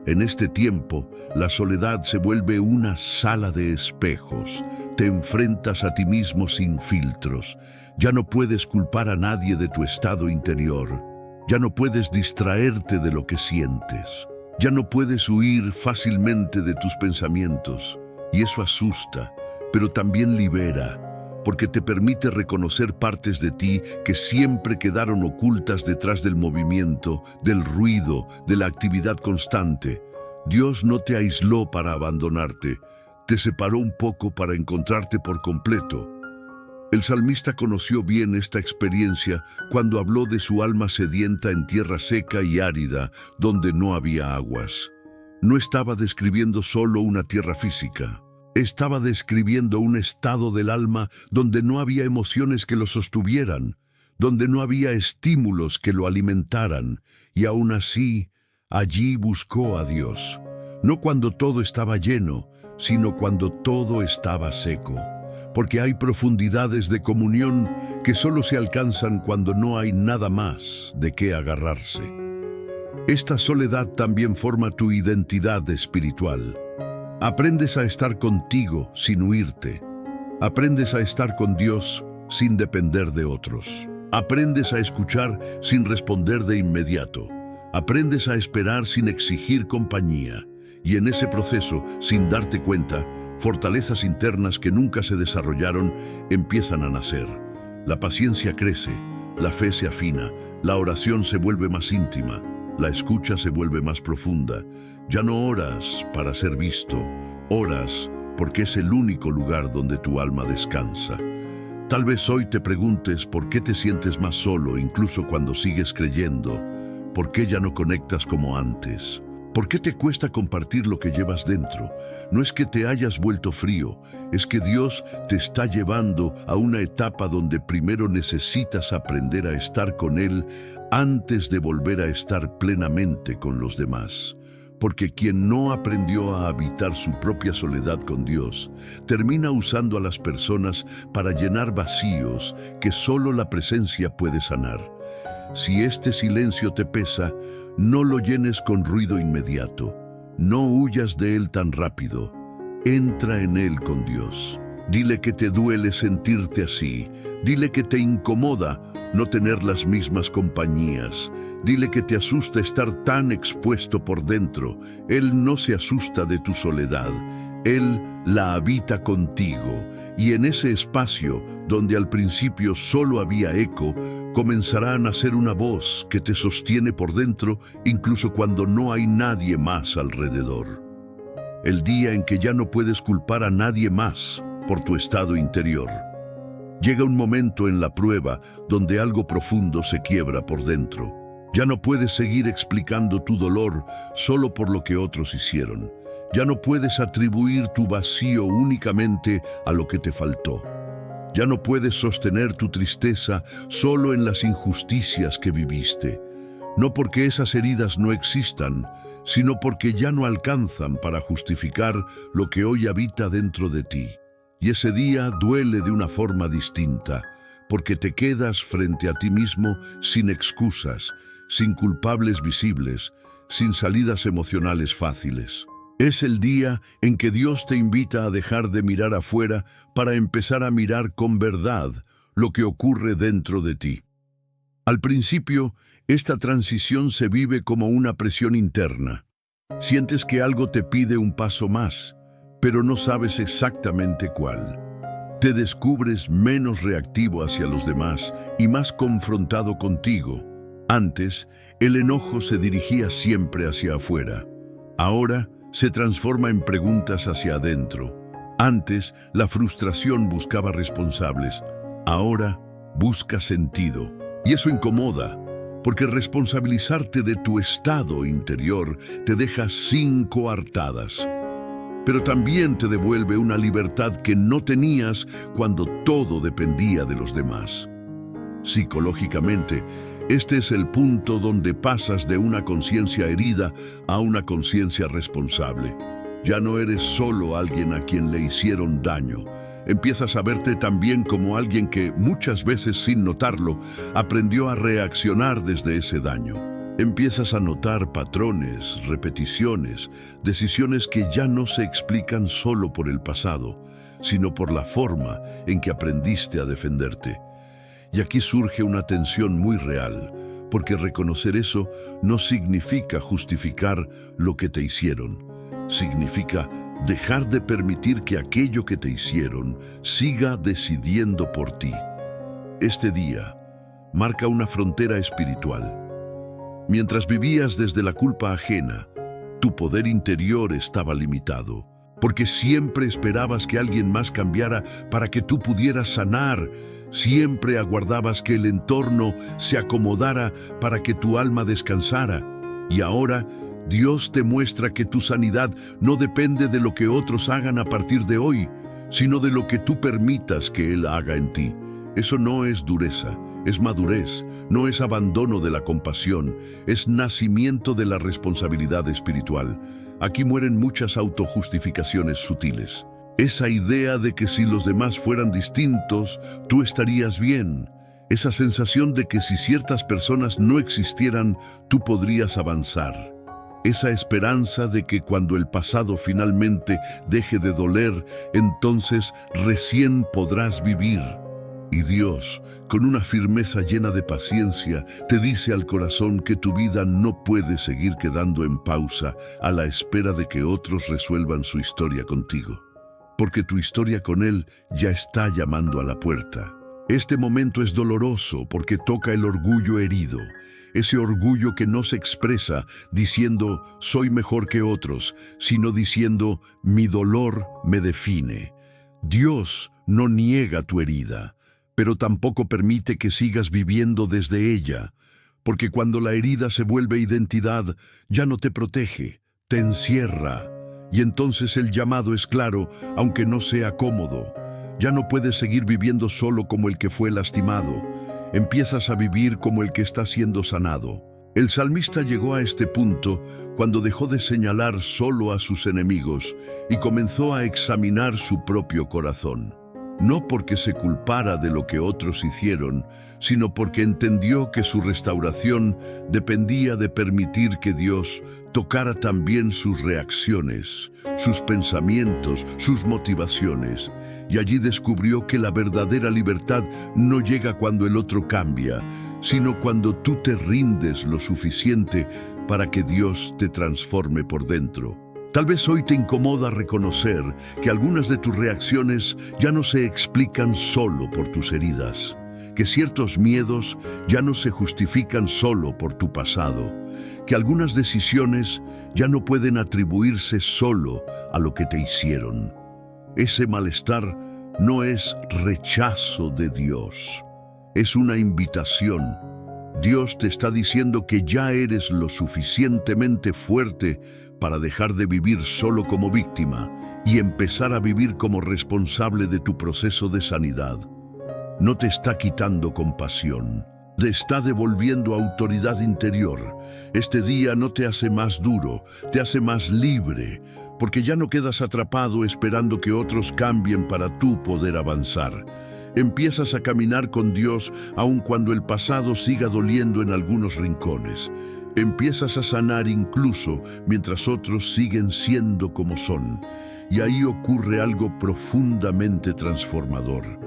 En este tiempo, la soledad se vuelve una sala de espejos. Te enfrentas a ti mismo sin filtros. Ya no puedes culpar a nadie de tu estado interior. Ya no puedes distraerte de lo que sientes. Ya no puedes huir fácilmente de tus pensamientos. Y eso asusta, pero también libera, porque te permite reconocer partes de ti que siempre quedaron ocultas detrás del movimiento, del ruido, de la actividad constante. Dios no te aisló para abandonarte, te separó un poco para encontrarte por completo. El salmista conoció bien esta experiencia cuando habló de su alma sedienta en tierra seca y árida, donde no había aguas. No estaba describiendo solo una tierra física. Estaba describiendo un estado del alma donde no había emociones que lo sostuvieran, donde no había estímulos que lo alimentaran, y aún así, allí buscó a Dios. No cuando todo estaba lleno, sino cuando todo estaba seco. Porque hay profundidades de comunión que solo se alcanzan cuando no hay nada más de qué agarrarse. Esta soledad también forma tu identidad espiritual. Aprendes a estar contigo sin huirte. Aprendes a estar con Dios sin depender de otros. Aprendes a escuchar sin responder de inmediato. Aprendes a esperar sin exigir compañía. Y en ese proceso, sin darte cuenta, fortalezas internas que nunca se desarrollaron empiezan a nacer. La paciencia crece, la fe se afina, la oración se vuelve más íntima, la escucha se vuelve más profunda. Ya no oras para ser visto, oras porque es el único lugar donde tu alma descansa. Tal vez hoy te preguntes por qué te sientes más solo incluso cuando sigues creyendo, por qué ya no conectas como antes. ¿Por qué te cuesta compartir lo que llevas dentro? No es que te hayas vuelto frío, es que Dios te está llevando a una etapa donde primero necesitas aprender a estar con Él antes de volver a estar plenamente con los demás. Porque quien no aprendió a habitar su propia soledad con Dios, termina usando a las personas para llenar vacíos que solo la presencia puede sanar. Si este silencio te pesa, no lo llenes con ruido inmediato. No huyas de él tan rápido. Entra en él con Dios. Dile que te duele sentirte así. Dile que te incomoda no tener las mismas compañías. Dile que te asusta estar tan expuesto por dentro. Él no se asusta de tu soledad. Él la habita contigo, y en ese espacio, donde al principio solo había eco, comenzará a nacer una voz que te sostiene por dentro, incluso cuando no hay nadie más alrededor. El día en que ya no puedes culpar a nadie más por tu estado interior. Llega un momento en la prueba donde algo profundo se quiebra por dentro. Ya no puedes seguir explicando tu dolor solo por lo que otros hicieron. Ya no puedes atribuir tu vacío únicamente a lo que te faltó. Ya no puedes sostener tu tristeza solo en las injusticias que viviste. no porque esas heridas no existan, sino porque ya no alcanzan para justificar lo que hoy habita dentro de ti. Y ese día duele de una forma distinta, porque te quedas frente a ti mismo sin excusas, sin culpables visibles, sin salidas emocionales fáciles. Es el día en que Dios te invita a dejar de mirar afuera para empezar a mirar con verdad lo que ocurre dentro de ti. Al principio, esta transición se vive como una presión interna. Sientes que algo te pide un paso más, pero no sabes exactamente cuál. Te descubres menos reactivo hacia los demás y más confrontado contigo. Antes, el enojo se dirigía siempre hacia afuera. Ahora, se transforma en preguntas hacia adentro. Antes, la frustración buscaba responsables. Ahora, busca sentido. Y eso incomoda, porque responsabilizarte de tu estado interior te deja sin coartadas. Pero también te devuelve una libertad que no tenías cuando todo dependía de los demás. Psicológicamente, este es el punto donde pasas de una conciencia herida a una conciencia responsable. Ya no eres solo alguien a quien le hicieron daño. Empiezas a verte también como alguien que, muchas veces sin notarlo, aprendió a reaccionar desde ese daño. Empiezas a notar patrones, repeticiones, decisiones que ya no se explican solo por el pasado, sino por la forma en que aprendiste a defenderte. Y aquí surge una tensión muy real, porque reconocer eso no significa justificar lo que te hicieron. Significa dejar de permitir que aquello que te hicieron siga decidiendo por ti. Este día marca una frontera espiritual. Mientras vivías desde la culpa ajena, tu poder interior estaba limitado, porque siempre esperabas que alguien más cambiara para que tú pudieras sanar. Siempre aguardabas que el entorno se acomodara para que tu alma descansara. Y ahora, Dios te muestra que tu sanidad no depende de lo que otros hagan a partir de hoy, sino de lo que tú permitas que Él haga en ti. Eso no es dureza, es madurez, no es abandono de la compasión, es nacimiento de la responsabilidad espiritual. Aquí mueren muchas autojustificaciones sutiles. Esa idea de que si los demás fueran distintos, tú estarías bien. Esa sensación de que si ciertas personas no existieran, tú podrías avanzar. Esa esperanza de que cuando el pasado finalmente deje de doler, entonces recién podrás vivir. Y Dios, con una firmeza llena de paciencia, te dice al corazón que tu vida no puede seguir quedando en pausa a la espera de que otros resuelvan su historia contigo. Porque tu historia con Él ya está llamando a la puerta. Este momento es doloroso porque toca el orgullo herido, ese orgullo que no se expresa diciendo soy mejor que otros, sino diciendo mi dolor me define. Dios no niega tu herida, pero tampoco permite que sigas viviendo desde ella, porque cuando la herida se vuelve identidad, ya no te protege, te encierra. Y entonces el llamado es claro, aunque no sea cómodo. Ya no puedes seguir viviendo solo como el que fue lastimado. Empiezas a vivir como el que está siendo sanado. El salmista llegó a este punto cuando dejó de señalar solo a sus enemigos y comenzó a examinar su propio corazón. No porque se culpara de lo que otros hicieron, sino porque entendió que su restauración dependía de permitir que Dios tocara también sus reacciones, sus pensamientos, sus motivaciones. Y allí descubrió que la verdadera libertad no llega cuando el otro cambia, sino cuando tú te rindes lo suficiente para que Dios te transforme por dentro. Tal vez hoy te incomoda reconocer que algunas de tus reacciones ya no se explican solo por tus heridas, que ciertos miedos ya no se justifican solo por tu pasado, que algunas decisiones ya no pueden atribuirse solo a lo que te hicieron. Ese malestar no es rechazo de Dios, es una invitación. Dios te está diciendo que ya eres lo suficientemente fuerte para dejar de vivir solo como víctima y empezar a vivir como responsable de tu proceso de sanidad. No te está quitando compasión, Te está devolviendo autoridad interior. Este día no te hace más duro, te hace más libre, porque ya no quedas atrapado esperando que otros cambien para tú poder avanzar. Empiezas a caminar con Dios aun cuando el pasado siga doliendo en algunos rincones. Empiezas a sanar incluso mientras otros siguen siendo como son. Y ahí ocurre algo profundamente transformador.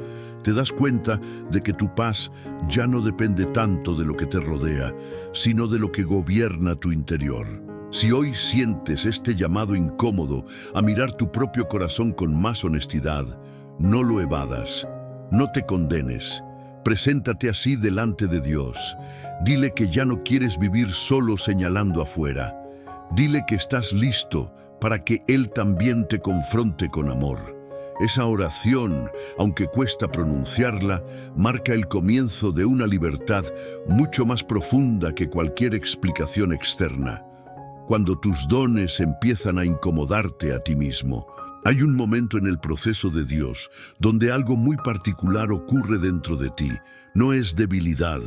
Te das cuenta de que tu paz ya no depende tanto de lo que te rodea, sino de lo que gobierna tu interior. Si hoy sientes este llamado incómodo a mirar tu propio corazón con más honestidad, no lo evadas, no te condenes. Preséntate así delante de Dios. Dile que ya no quieres vivir solo señalando afuera. Dile que estás listo para que Él también te confronte con amor. Esa oración, aunque cuesta pronunciarla, marca el comienzo de una libertad mucho más profunda que cualquier explicación externa. Cuando tus dones empiezan a incomodarte a ti mismo, hay un momento en el proceso de Dios donde algo muy particular ocurre dentro de ti. No es debilidad,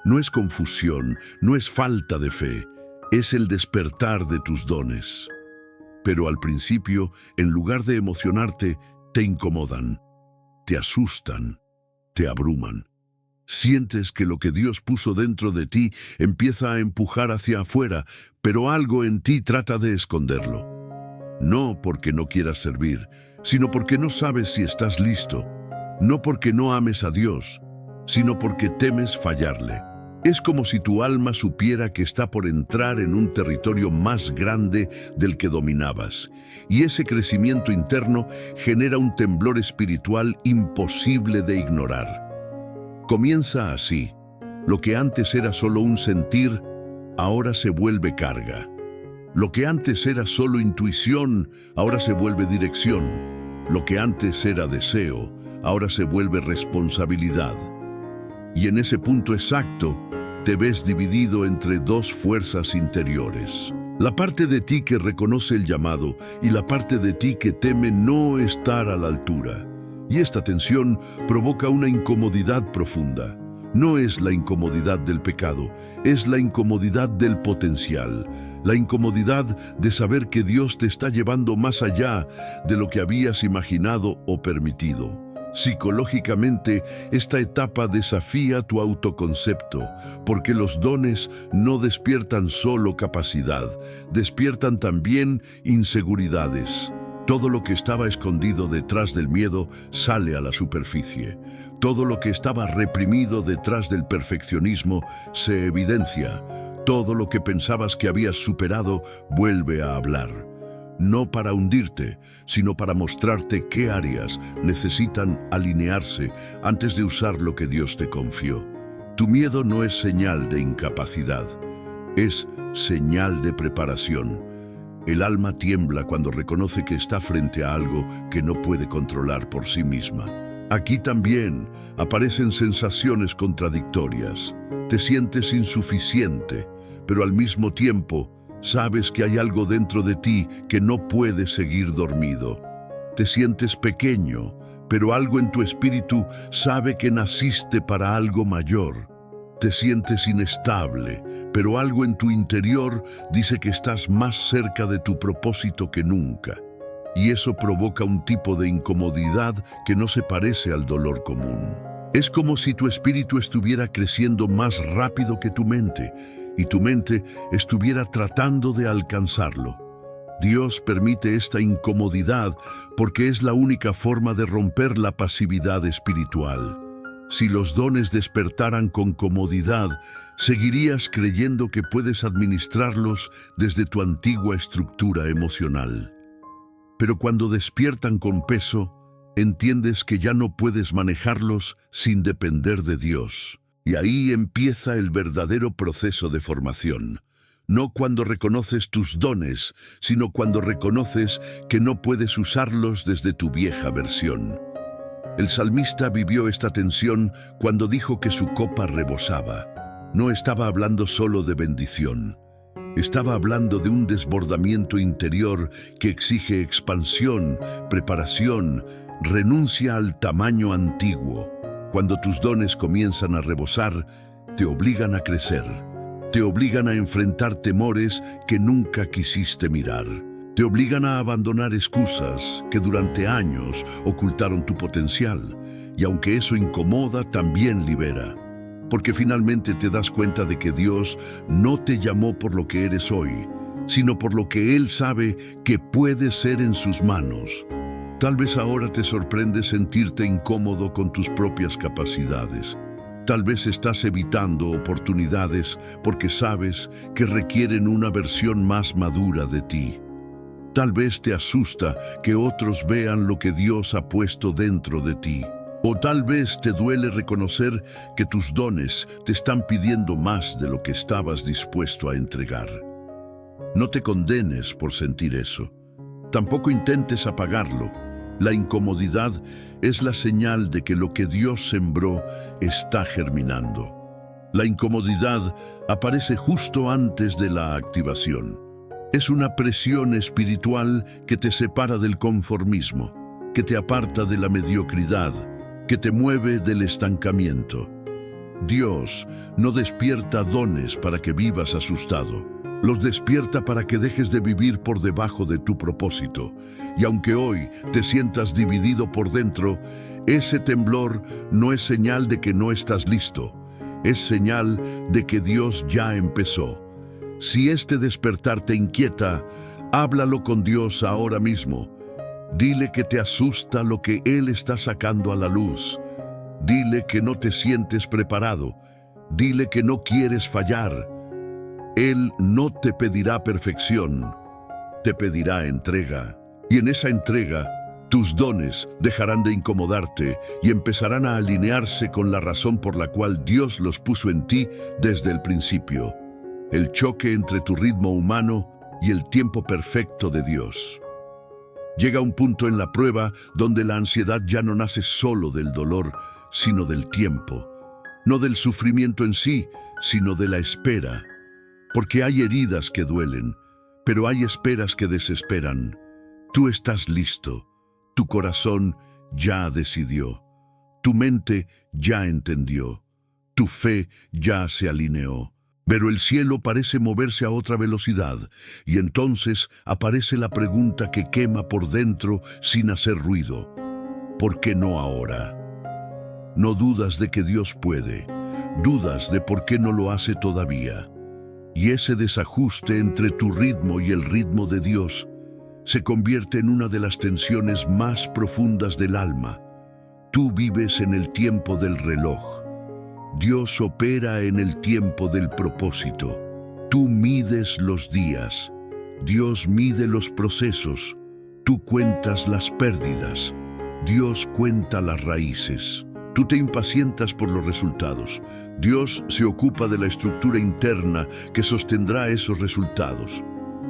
no es confusión, no es falta de fe, es el despertar de tus dones. Pero al principio, en lugar de emocionarte, te incomodan, te asustan, te abruman. Sientes que lo que Dios puso dentro de ti empieza a empujar hacia afuera, pero algo en ti trata de esconderlo. No porque no quieras servir, sino porque no sabes si estás listo. No porque no ames a Dios, sino porque temes fallarle. Es como si tu alma supiera que está por entrar en un territorio más grande del que dominabas, y ese crecimiento interno genera un temblor espiritual imposible de ignorar. Comienza así. Lo que antes era solo un sentir, ahora se vuelve carga. Lo que antes era solo intuición, ahora se vuelve dirección. Lo que antes era deseo, ahora se vuelve responsabilidad. Y en ese punto exacto, te ves dividido entre dos fuerzas interiores. La parte de ti que reconoce el llamado y la parte de ti que teme no estar a la altura. Y esta tensión provoca una incomodidad profunda. No es la incomodidad del pecado, es la incomodidad del potencial. La incomodidad de saber que Dios te está llevando más allá de lo que habías imaginado o permitido. Psicológicamente, esta etapa desafía tu autoconcepto, porque los dones no despiertan solo capacidad, despiertan también inseguridades. Todo lo que estaba escondido detrás del miedo sale a la superficie. Todo lo que estaba reprimido detrás del perfeccionismo se evidencia. Todo lo que pensabas que habías superado vuelve a hablar. No para hundirte, sino para mostrarte qué áreas necesitan alinearse antes de usar lo que Dios te confió. Tu miedo no es señal de incapacidad, es señal de preparación. El alma tiembla cuando reconoce que está frente a algo que no puede controlar por sí misma. Aquí también aparecen sensaciones contradictorias. Te sientes insuficiente, pero al mismo tiempo sabes que hay algo dentro de ti que no puede seguir dormido. Te sientes pequeño, pero algo en tu espíritu sabe que naciste para algo mayor. Te sientes inestable, pero algo en tu interior dice que estás más cerca de tu propósito que nunca. Y eso provoca un tipo de incomodidad que no se parece al dolor común. Es como si tu espíritu estuviera creciendo más rápido que tu mente, y tu mente estuviera tratando de alcanzarlo. Dios permite esta incomodidad porque es la única forma de romper la pasividad espiritual. Si los dones despertaran con comodidad, seguirías creyendo que puedes administrarlos desde tu antigua estructura emocional. Pero cuando despiertan con peso, entiendes que ya no puedes manejarlos sin depender de Dios. Y ahí empieza el verdadero proceso de formación. No cuando reconoces tus dones, sino cuando reconoces que no puedes usarlos desde tu vieja versión. El salmista vivió esta tensión cuando dijo que su copa rebosaba. No estaba hablando solo de bendición. Estaba hablando de un desbordamiento interior que exige expansión, preparación, renuncia al tamaño antiguo. Cuando tus dones comienzan a rebosar, te obligan a crecer, te obligan a enfrentar temores que nunca quisiste mirar, te obligan a abandonar excusas que durante años ocultaron tu potencial, y aunque eso incomoda, también libera, porque finalmente te das cuenta de que Dios no te llamó por lo que eres hoy, sino por lo que Él sabe que puedes ser en sus manos. Tal vez ahora te sorprende sentirte incómodo con tus propias capacidades. Tal vez estás evitando oportunidades porque sabes que requieren una versión más madura de ti. Tal vez te asusta que otros vean lo que Dios ha puesto dentro de ti. O tal vez te duele reconocer que tus dones te están pidiendo más de lo que estabas dispuesto a entregar. No te condenes por sentir eso. Tampoco intentes apagarlo. La incomodidad es la señal de que lo que Dios sembró está germinando. La incomodidad aparece justo antes de la activación. Es una presión espiritual que te separa del conformismo, que te aparta de la mediocridad, que te mueve del estancamiento. Dios no despierta dones para que vivas asustado. Los despierta para que dejes de vivir por debajo de tu propósito. Y aunque hoy te sientas dividido por dentro, ese temblor no es señal de que no estás listo. Es señal de que Dios ya empezó. Si este despertar te inquieta, háblalo con Dios ahora mismo. Dile que te asusta lo que Él está sacando a la luz. Dile que no te sientes preparado. Dile que no quieres fallar. Él no te pedirá perfección, te pedirá entrega. Y en esa entrega, tus dones dejarán de incomodarte y empezarán a alinearse con la razón por la cual Dios los puso en ti desde el principio. El choque entre tu ritmo humano y el tiempo perfecto de Dios. Llega un punto en la prueba donde la ansiedad ya no nace solo del dolor, sino del tiempo. No del sufrimiento en sí, sino de la espera. Porque hay heridas que duelen, pero hay esperas que desesperan. Tú estás listo, tu corazón ya decidió, tu mente ya entendió, tu fe ya se alineó. Pero el cielo parece moverse a otra velocidad, y entonces aparece la pregunta que quema por dentro sin hacer ruido. ¿Por qué no ahora? No dudas de que Dios puede, dudas de por qué no lo hace todavía. Y ese desajuste entre tu ritmo y el ritmo de Dios se convierte en una de las tensiones más profundas del alma. Tú vives en el tiempo del reloj. Dios opera en el tiempo del propósito. Tú mides los días. Dios mide los procesos. Tú cuentas las pérdidas. Dios cuenta las raíces. Tú te impacientas por los resultados. Dios se ocupa de la estructura interna que sostendrá esos resultados.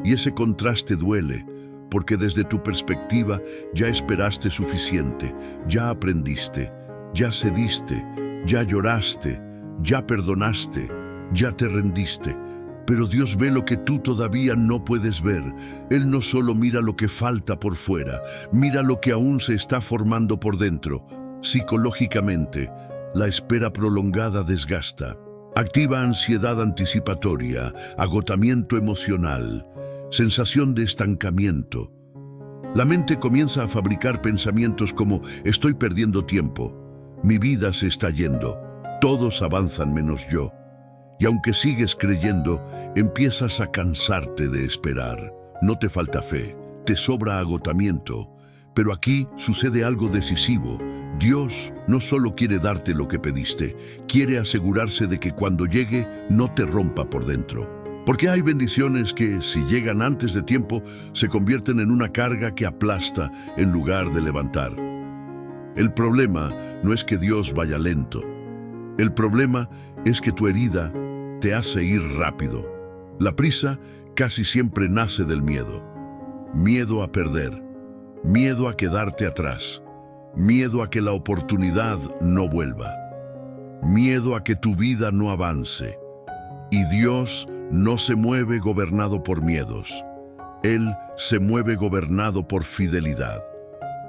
Y ese contraste duele, porque desde tu perspectiva ya esperaste suficiente, ya aprendiste, ya cediste, ya lloraste, ya perdonaste, ya te rendiste. Pero Dios ve lo que tú todavía no puedes ver. Él no solo mira lo que falta por fuera, mira lo que aún se está formando por dentro. Psicológicamente, la espera prolongada desgasta. Activa ansiedad anticipatoria, agotamiento emocional, sensación de estancamiento. La mente comienza a fabricar pensamientos como: estoy perdiendo tiempo, mi vida se está yendo, todos avanzan menos yo. Y aunque sigues creyendo, empiezas a cansarte de esperar. No te falta fe, te sobra agotamiento. Pero aquí sucede algo decisivo. Dios no solo quiere darte lo que pediste, quiere asegurarse de que cuando llegue no te rompa por dentro. Porque hay bendiciones que, si llegan antes de tiempo, se convierten en una carga que aplasta en lugar de levantar. El problema no es que Dios vaya lento. El problema es que tu herida te hace ir rápido. La prisa casi siempre nace del miedo. Miedo a perder. Miedo a quedarte atrás, miedo a que la oportunidad no vuelva, miedo a que tu vida no avance. Y Dios no se mueve gobernado por miedos, Él se mueve gobernado por fidelidad.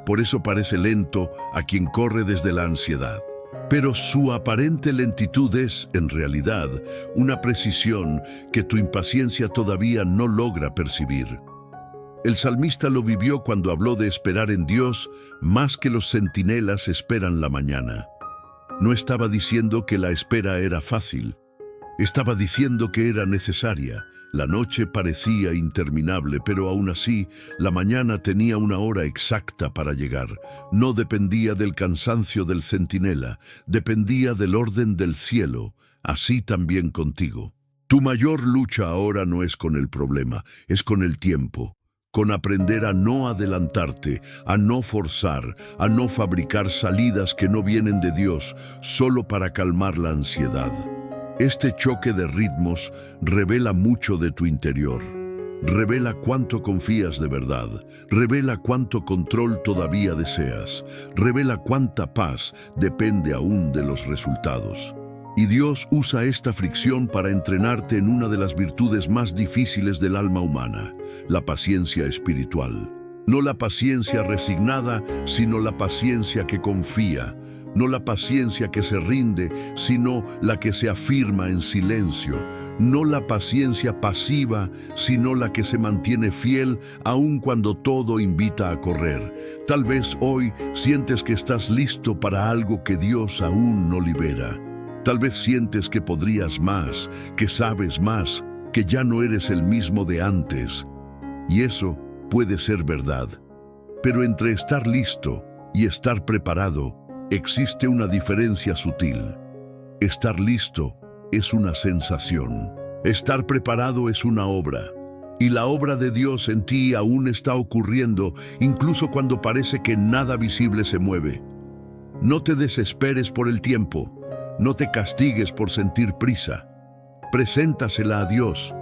Por eso parece lento a quien corre desde la ansiedad. Pero su aparente lentitud es, en realidad, una precisión que tu impaciencia todavía no logra percibir. El salmista lo vivió cuando habló de esperar en Dios más que los centinelas esperan la mañana. No estaba diciendo que la espera era fácil. Estaba diciendo que era necesaria. La noche parecía interminable, pero aún así, la mañana tenía una hora exacta para llegar. No dependía del cansancio del centinela, dependía del orden del cielo, así también contigo. Tu mayor lucha ahora no es con el problema, es con el tiempo, con aprender a no adelantarte, a no forzar, a no fabricar salidas que no vienen de Dios solo para calmar la ansiedad. Este choque de ritmos revela mucho de tu interior. Revela cuánto confías de verdad. Revela cuánto control todavía deseas. Revela cuánta paz depende aún de los resultados. Y Dios usa esta fricción para entrenarte en una de las virtudes más difíciles del alma humana, la paciencia espiritual. No la paciencia resignada, sino la paciencia que confía. No la paciencia que se rinde, sino la que se afirma en silencio. No la paciencia pasiva, sino la que se mantiene fiel aun cuando todo invita a correr. Tal vez hoy sientes que estás listo para algo que Dios aún no libera. Tal vez sientes que podrías más, que sabes más, que ya no eres el mismo de antes. Y eso puede ser verdad. Pero entre estar listo y estar preparado, existe una diferencia sutil. Estar listo es una sensación. Estar preparado es una obra. Y la obra de Dios en ti aún está ocurriendo, incluso cuando parece que nada visible se mueve. No te desesperes por el tiempo. No te castigues por sentir prisa. Preséntasela a Dios.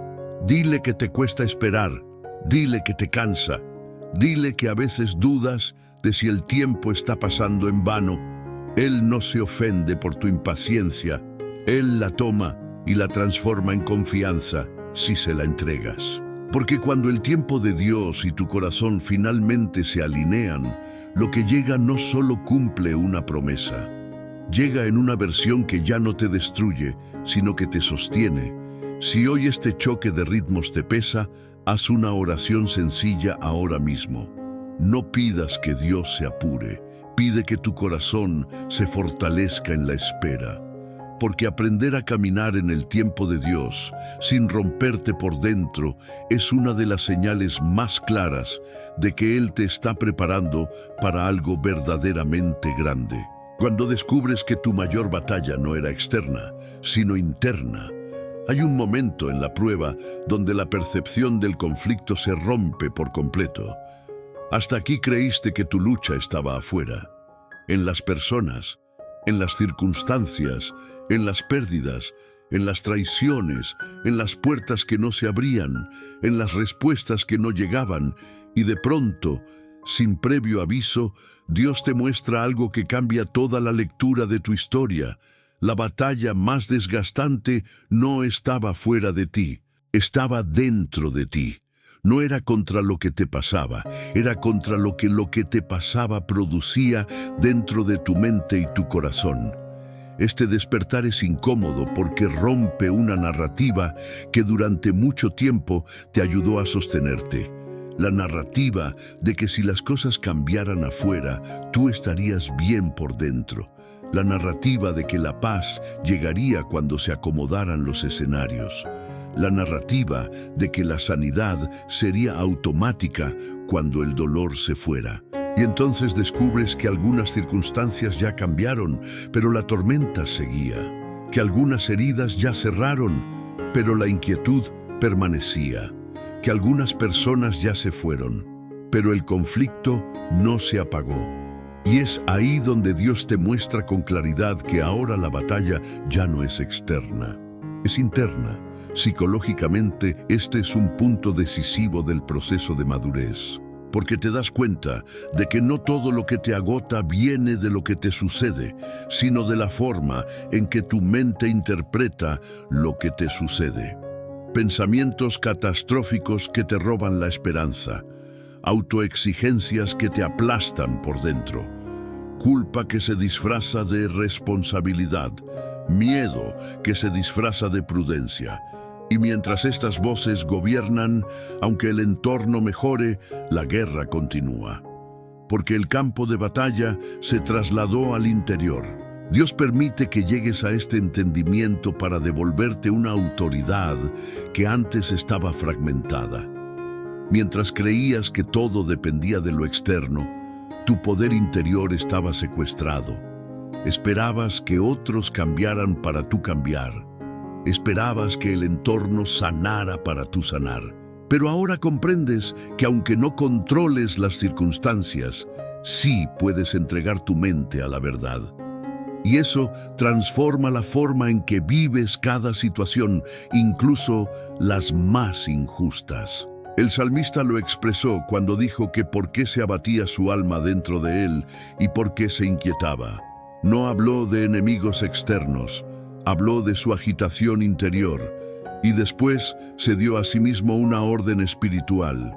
Dile que te cuesta esperar. Dile que te cansa. Dile que a veces dudas de si el tiempo está pasando en vano. Él no se ofende por tu impaciencia. Él la toma y la transforma en confianza si se la entregas. Porque cuando el tiempo de Dios y tu corazón finalmente se alinean, lo que llega no solo cumple una promesa. Llega en una versión que ya no te destruye, sino que te sostiene. Si hoy este choque de ritmos te pesa, haz una oración sencilla ahora mismo. No pidas que Dios se apure. Pide que tu corazón se fortalezca en la espera, porque aprender a caminar en el tiempo de Dios, sin romperte por dentro, es una de las señales más claras de que Él te está preparando para algo verdaderamente grande. Cuando descubres que tu mayor batalla no era externa, sino interna, hay un momento en la prueba donde la percepción del conflicto se rompe por completo. Hasta aquí creíste que tu lucha estaba afuera, en las personas, en las circunstancias, en las pérdidas, en las traiciones, en las puertas que no se abrían, en las respuestas que no llegaban, y de pronto, sin previo aviso, Dios te muestra algo que cambia toda la lectura de tu historia. La batalla más desgastante no estaba fuera de ti, estaba dentro de ti. No era contra lo que te pasaba, era contra lo que te pasaba producía dentro de tu mente y tu corazón. Este despertar es incómodo porque rompe una narrativa que durante mucho tiempo te ayudó a sostenerte. La narrativa de que si las cosas cambiaran afuera, tú estarías bien por dentro. La narrativa de que la paz llegaría cuando se acomodaran los escenarios. La narrativa de que la sanidad sería automática cuando el dolor se fuera. Y entonces descubres que algunas circunstancias ya cambiaron, pero la tormenta seguía. Que algunas heridas ya cerraron, pero la inquietud permanecía. Que algunas personas ya se fueron, pero el conflicto no se apagó. Y es ahí donde Dios te muestra con claridad que ahora la batalla ya no es externa, es interna. Psicológicamente, este es un punto decisivo del proceso de madurez, porque te das cuenta de que no todo lo que te agota viene de lo que te sucede, sino de la forma en que tu mente interpreta lo que te sucede. Pensamientos catastróficos que te roban la esperanza, autoexigencias que te aplastan por dentro, culpa que se disfraza de responsabilidad, miedo que se disfraza de prudencia. Y mientras estas voces gobiernan, aunque el entorno mejore, la guerra continúa. Porque el campo de batalla se trasladó al interior. Dios permite que llegues a este entendimiento para devolverte una autoridad que antes estaba fragmentada. Mientras creías que todo dependía de lo externo, tu poder interior estaba secuestrado. Esperabas que otros cambiaran para tú cambiar. Esperabas que el entorno sanara para tú sanar. Pero ahora comprendes que aunque no controles las circunstancias, sí puedes entregar tu mente a la verdad. Y eso transforma la forma en que vives cada situación, incluso las más injustas. El salmista lo expresó cuando dijo que por qué se abatía su alma dentro de él y por qué se inquietaba. No habló de enemigos externos, habló de su agitación interior y después se dio a sí mismo una orden espiritual: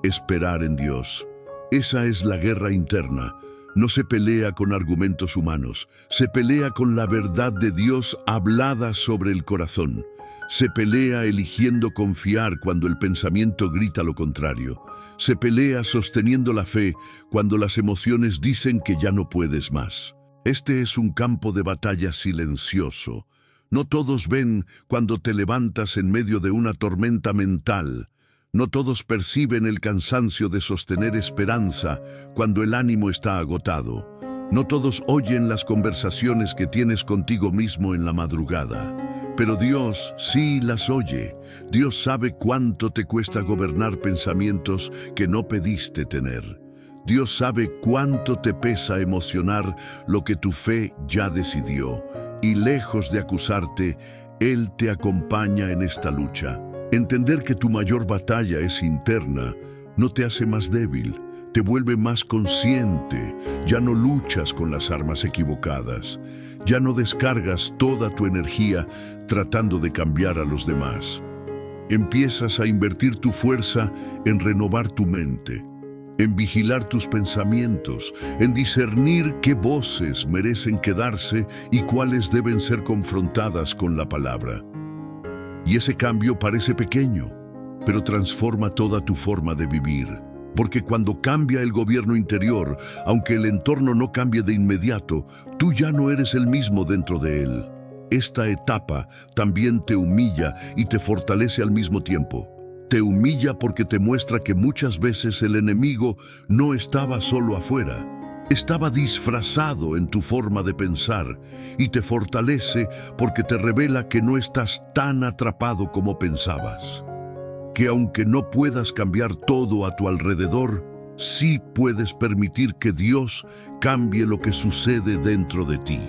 esperar en Dios. Esa es la guerra interna. No se pelea con argumentos humanos, se pelea con la verdad de Dios hablada sobre el corazón. Se pelea eligiendo confiar cuando el pensamiento grita lo contrario. Se pelea sosteniendo la fe cuando las emociones dicen que ya no puedes más. Este es un campo de batalla silencioso. No todos ven cuando te levantas en medio de una tormenta mental. No todos perciben el cansancio de sostener esperanza cuando el ánimo está agotado. No todos oyen las conversaciones que tienes contigo mismo en la madrugada. Pero Dios sí las oye. Dios sabe cuánto te cuesta gobernar pensamientos que no pediste tener. Dios sabe cuánto te pesa emocionar lo que tu fe ya decidió. Y lejos de acusarte, Él te acompaña en esta lucha. Entender que tu mayor batalla es interna no te hace más débil, te vuelve más consciente. Ya no luchas con las armas equivocadas, ya no descargas toda tu energía tratando de cambiar a los demás. Empiezas a invertir tu fuerza en renovar tu mente, en vigilar tus pensamientos, en discernir qué voces merecen quedarse y cuáles deben ser confrontadas con la palabra. Y ese cambio parece pequeño, pero transforma toda tu forma de vivir. Porque cuando cambia el gobierno interior, aunque el entorno no cambie de inmediato, tú ya no eres el mismo dentro de él. Esta etapa también te humilla y te fortalece al mismo tiempo. Te humilla porque te muestra que muchas veces el enemigo no estaba solo afuera. Estaba disfrazado en tu forma de pensar, y te fortalece porque te revela que no estás tan atrapado como pensabas. Que aunque no puedas cambiar todo a tu alrededor, sí puedes permitir que Dios cambie lo que sucede dentro de ti.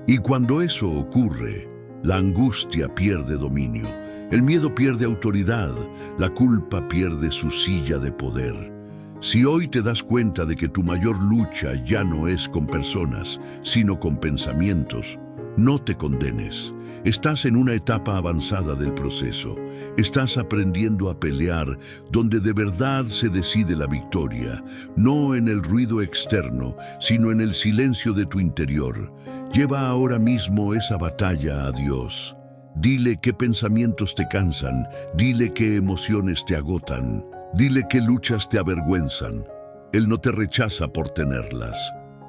Y cuando eso ocurre, la angustia pierde dominio, el miedo pierde autoridad, la culpa pierde su silla de poder. Si hoy te das cuenta de que tu mayor lucha ya no es con personas, sino con pensamientos, no te condenes. Estás en una etapa avanzada del proceso. Estás aprendiendo a pelear donde de verdad se decide la victoria, no en el ruido externo, sino en el silencio de tu interior. Lleva ahora mismo esa batalla a Dios. Dile qué pensamientos te cansan, dile qué emociones te agotan. Dile qué luchas te avergüenzan. Él no te rechaza por tenerlas.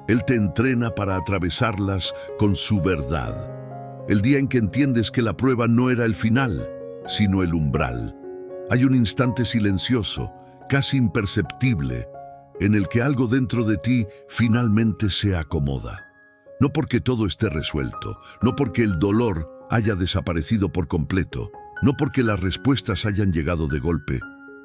Él te entrena para atravesarlas con su verdad. El día en que entiendes que la prueba no era el final, sino el umbral. Hay un instante silencioso, casi imperceptible, en el que algo dentro de ti finalmente se acomoda. No porque todo esté resuelto, no porque el dolor haya desaparecido por completo, no porque las respuestas hayan llegado de golpe,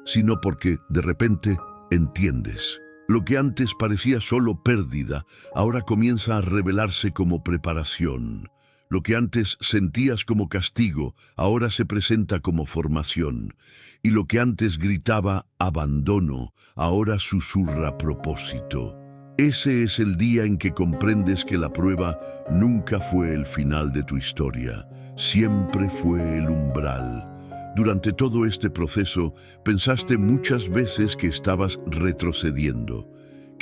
sino porque, de repente, entiendes. Lo que antes parecía solo pérdida, ahora comienza a revelarse como preparación. Lo que antes sentías como castigo, ahora se presenta como formación. Y lo que antes gritaba abandono, ahora susurra propósito. Ese es el día en que comprendes que la prueba nunca fue el final de tu historia, siempre fue el umbral. Durante todo este proceso, pensaste muchas veces que estabas retrocediendo,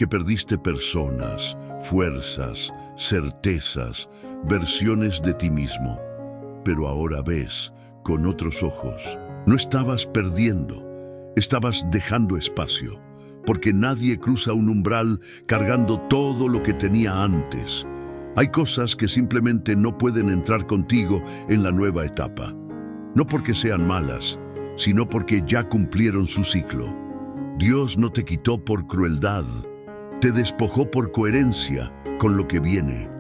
que perdiste personas, fuerzas, certezas, versiones de ti mismo. Pero ahora ves con otros ojos. No estabas perdiendo, estabas dejando espacio, porque nadie cruza un umbral cargando todo lo que tenía antes. Hay cosas que simplemente no pueden entrar contigo en la nueva etapa. No porque sean malas, sino porque ya cumplieron su ciclo. Dios no te quitó por crueldad, te despojó por coherencia con lo que viene.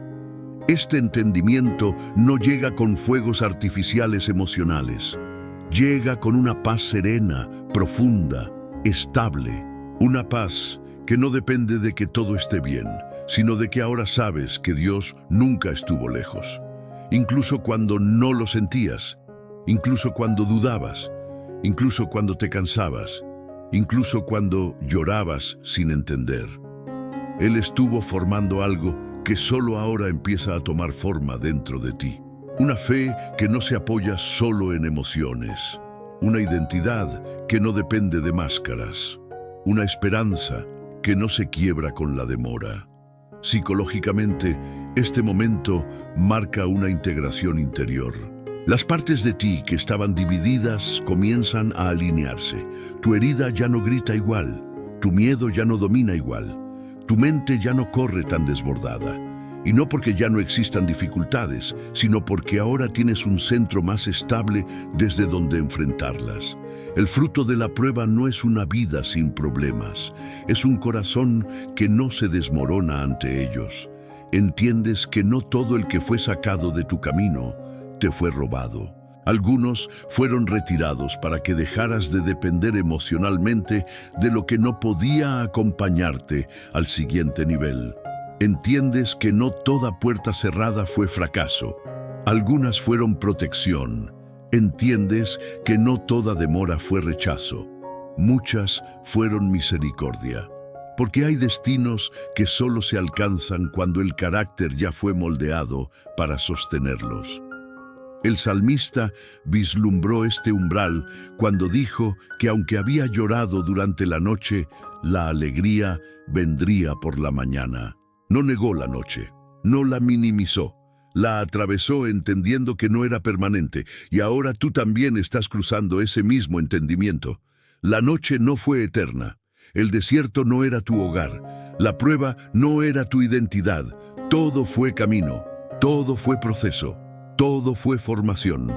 Este entendimiento no llega con fuegos artificiales emocionales. Llega con una paz serena, profunda, estable. Una paz que no depende de que todo esté bien, sino de que ahora sabes que Dios nunca estuvo lejos. Incluso cuando no lo sentías, incluso cuando dudabas, incluso cuando te cansabas, incluso cuando llorabas sin entender. Él estuvo formando algo que solo ahora empieza a tomar forma dentro de ti. Una fe que no se apoya solo en emociones. Una identidad que no depende de máscaras. Una esperanza que no se quiebra con la demora. Psicológicamente, este momento marca una integración interior. Las partes de ti que estaban divididas comienzan a alinearse. Tu herida ya no grita igual. Tu miedo ya no domina igual. Tu mente ya no corre tan desbordada. Y no porque ya no existan dificultades, sino porque ahora tienes un centro más estable desde donde enfrentarlas. El fruto de la prueba no es una vida sin problemas, es un corazón que no se desmorona ante ellos. Entiendes que no todo el que fue sacado de tu camino te fue robado. Algunos fueron retirados para que dejaras de depender emocionalmente de lo que no podía acompañarte al siguiente nivel. Entiendes que no toda puerta cerrada fue fracaso. Algunas fueron protección. Entiendes que no toda demora fue rechazo. Muchas fueron misericordia. Porque hay destinos que solo se alcanzan cuando el carácter ya fue moldeado para sostenerlos. El salmista vislumbró este umbral cuando dijo que aunque había llorado durante la noche, la alegría vendría por la mañana. No negó la noche, no la minimizó, la atravesó entendiendo que no era permanente, y ahora tú también estás cruzando ese mismo entendimiento. La noche no fue eterna, el desierto no era tu hogar, la prueba no era tu identidad, todo fue camino, todo fue proceso. Todo fue formación.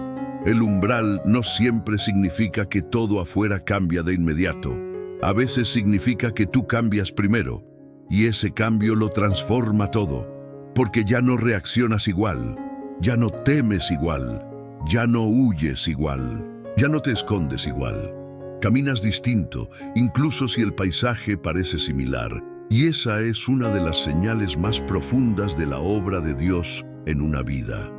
El umbral no siempre significa que todo afuera cambia de inmediato. A veces significa que tú cambias primero, y ese cambio lo transforma todo, porque ya no reaccionas igual, ya no temes igual, ya no huyes igual, ya no te escondes igual. Caminas distinto, incluso si el paisaje parece similar, y esa es una de las señales más profundas de la obra de Dios en una vida.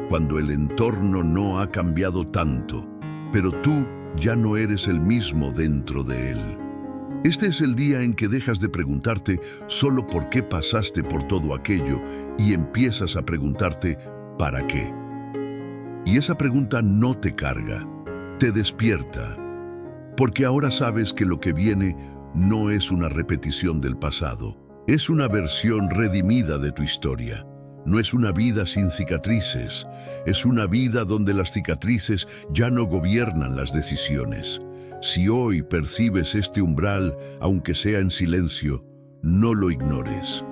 Cuando el entorno no ha cambiado tanto, pero tú ya no eres el mismo dentro de él. Este es el día en que dejas de preguntarte solo por qué pasaste por todo aquello y empiezas a preguntarte ¿para qué? Y esa pregunta no te carga, te despierta, porque ahora sabes que lo que viene no es una repetición del pasado, es una versión redimida de tu historia. No es una vida sin cicatrices, es una vida donde las cicatrices ya no gobiernan las decisiones. Si hoy percibes este umbral, aunque sea en silencio, no lo ignores,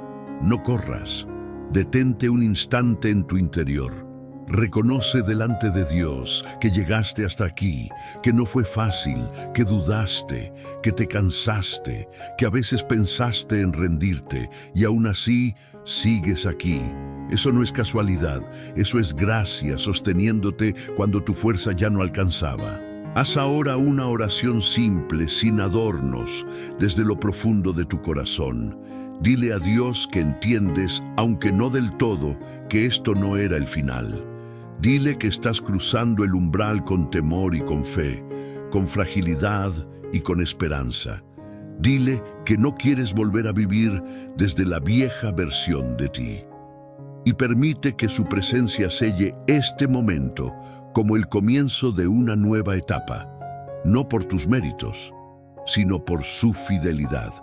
no corras, detente un instante en tu interior. Reconoce delante de Dios que llegaste hasta aquí, que no fue fácil, que dudaste, que te cansaste, que a veces pensaste en rendirte y aún así sigues aquí. Eso no es casualidad, eso es gracia sosteniéndote cuando tu fuerza ya no alcanzaba. Haz ahora una oración simple, sin adornos, desde lo profundo de tu corazón. Dile a Dios que entiendes, aunque no del todo, que esto no era el final. Dile que estás cruzando el umbral con temor y con fe, con fragilidad y con esperanza. Dile que no quieres volver a vivir desde la vieja versión de ti. Y permite que su presencia selle este momento como el comienzo de una nueva etapa, no por tus méritos, sino por su fidelidad.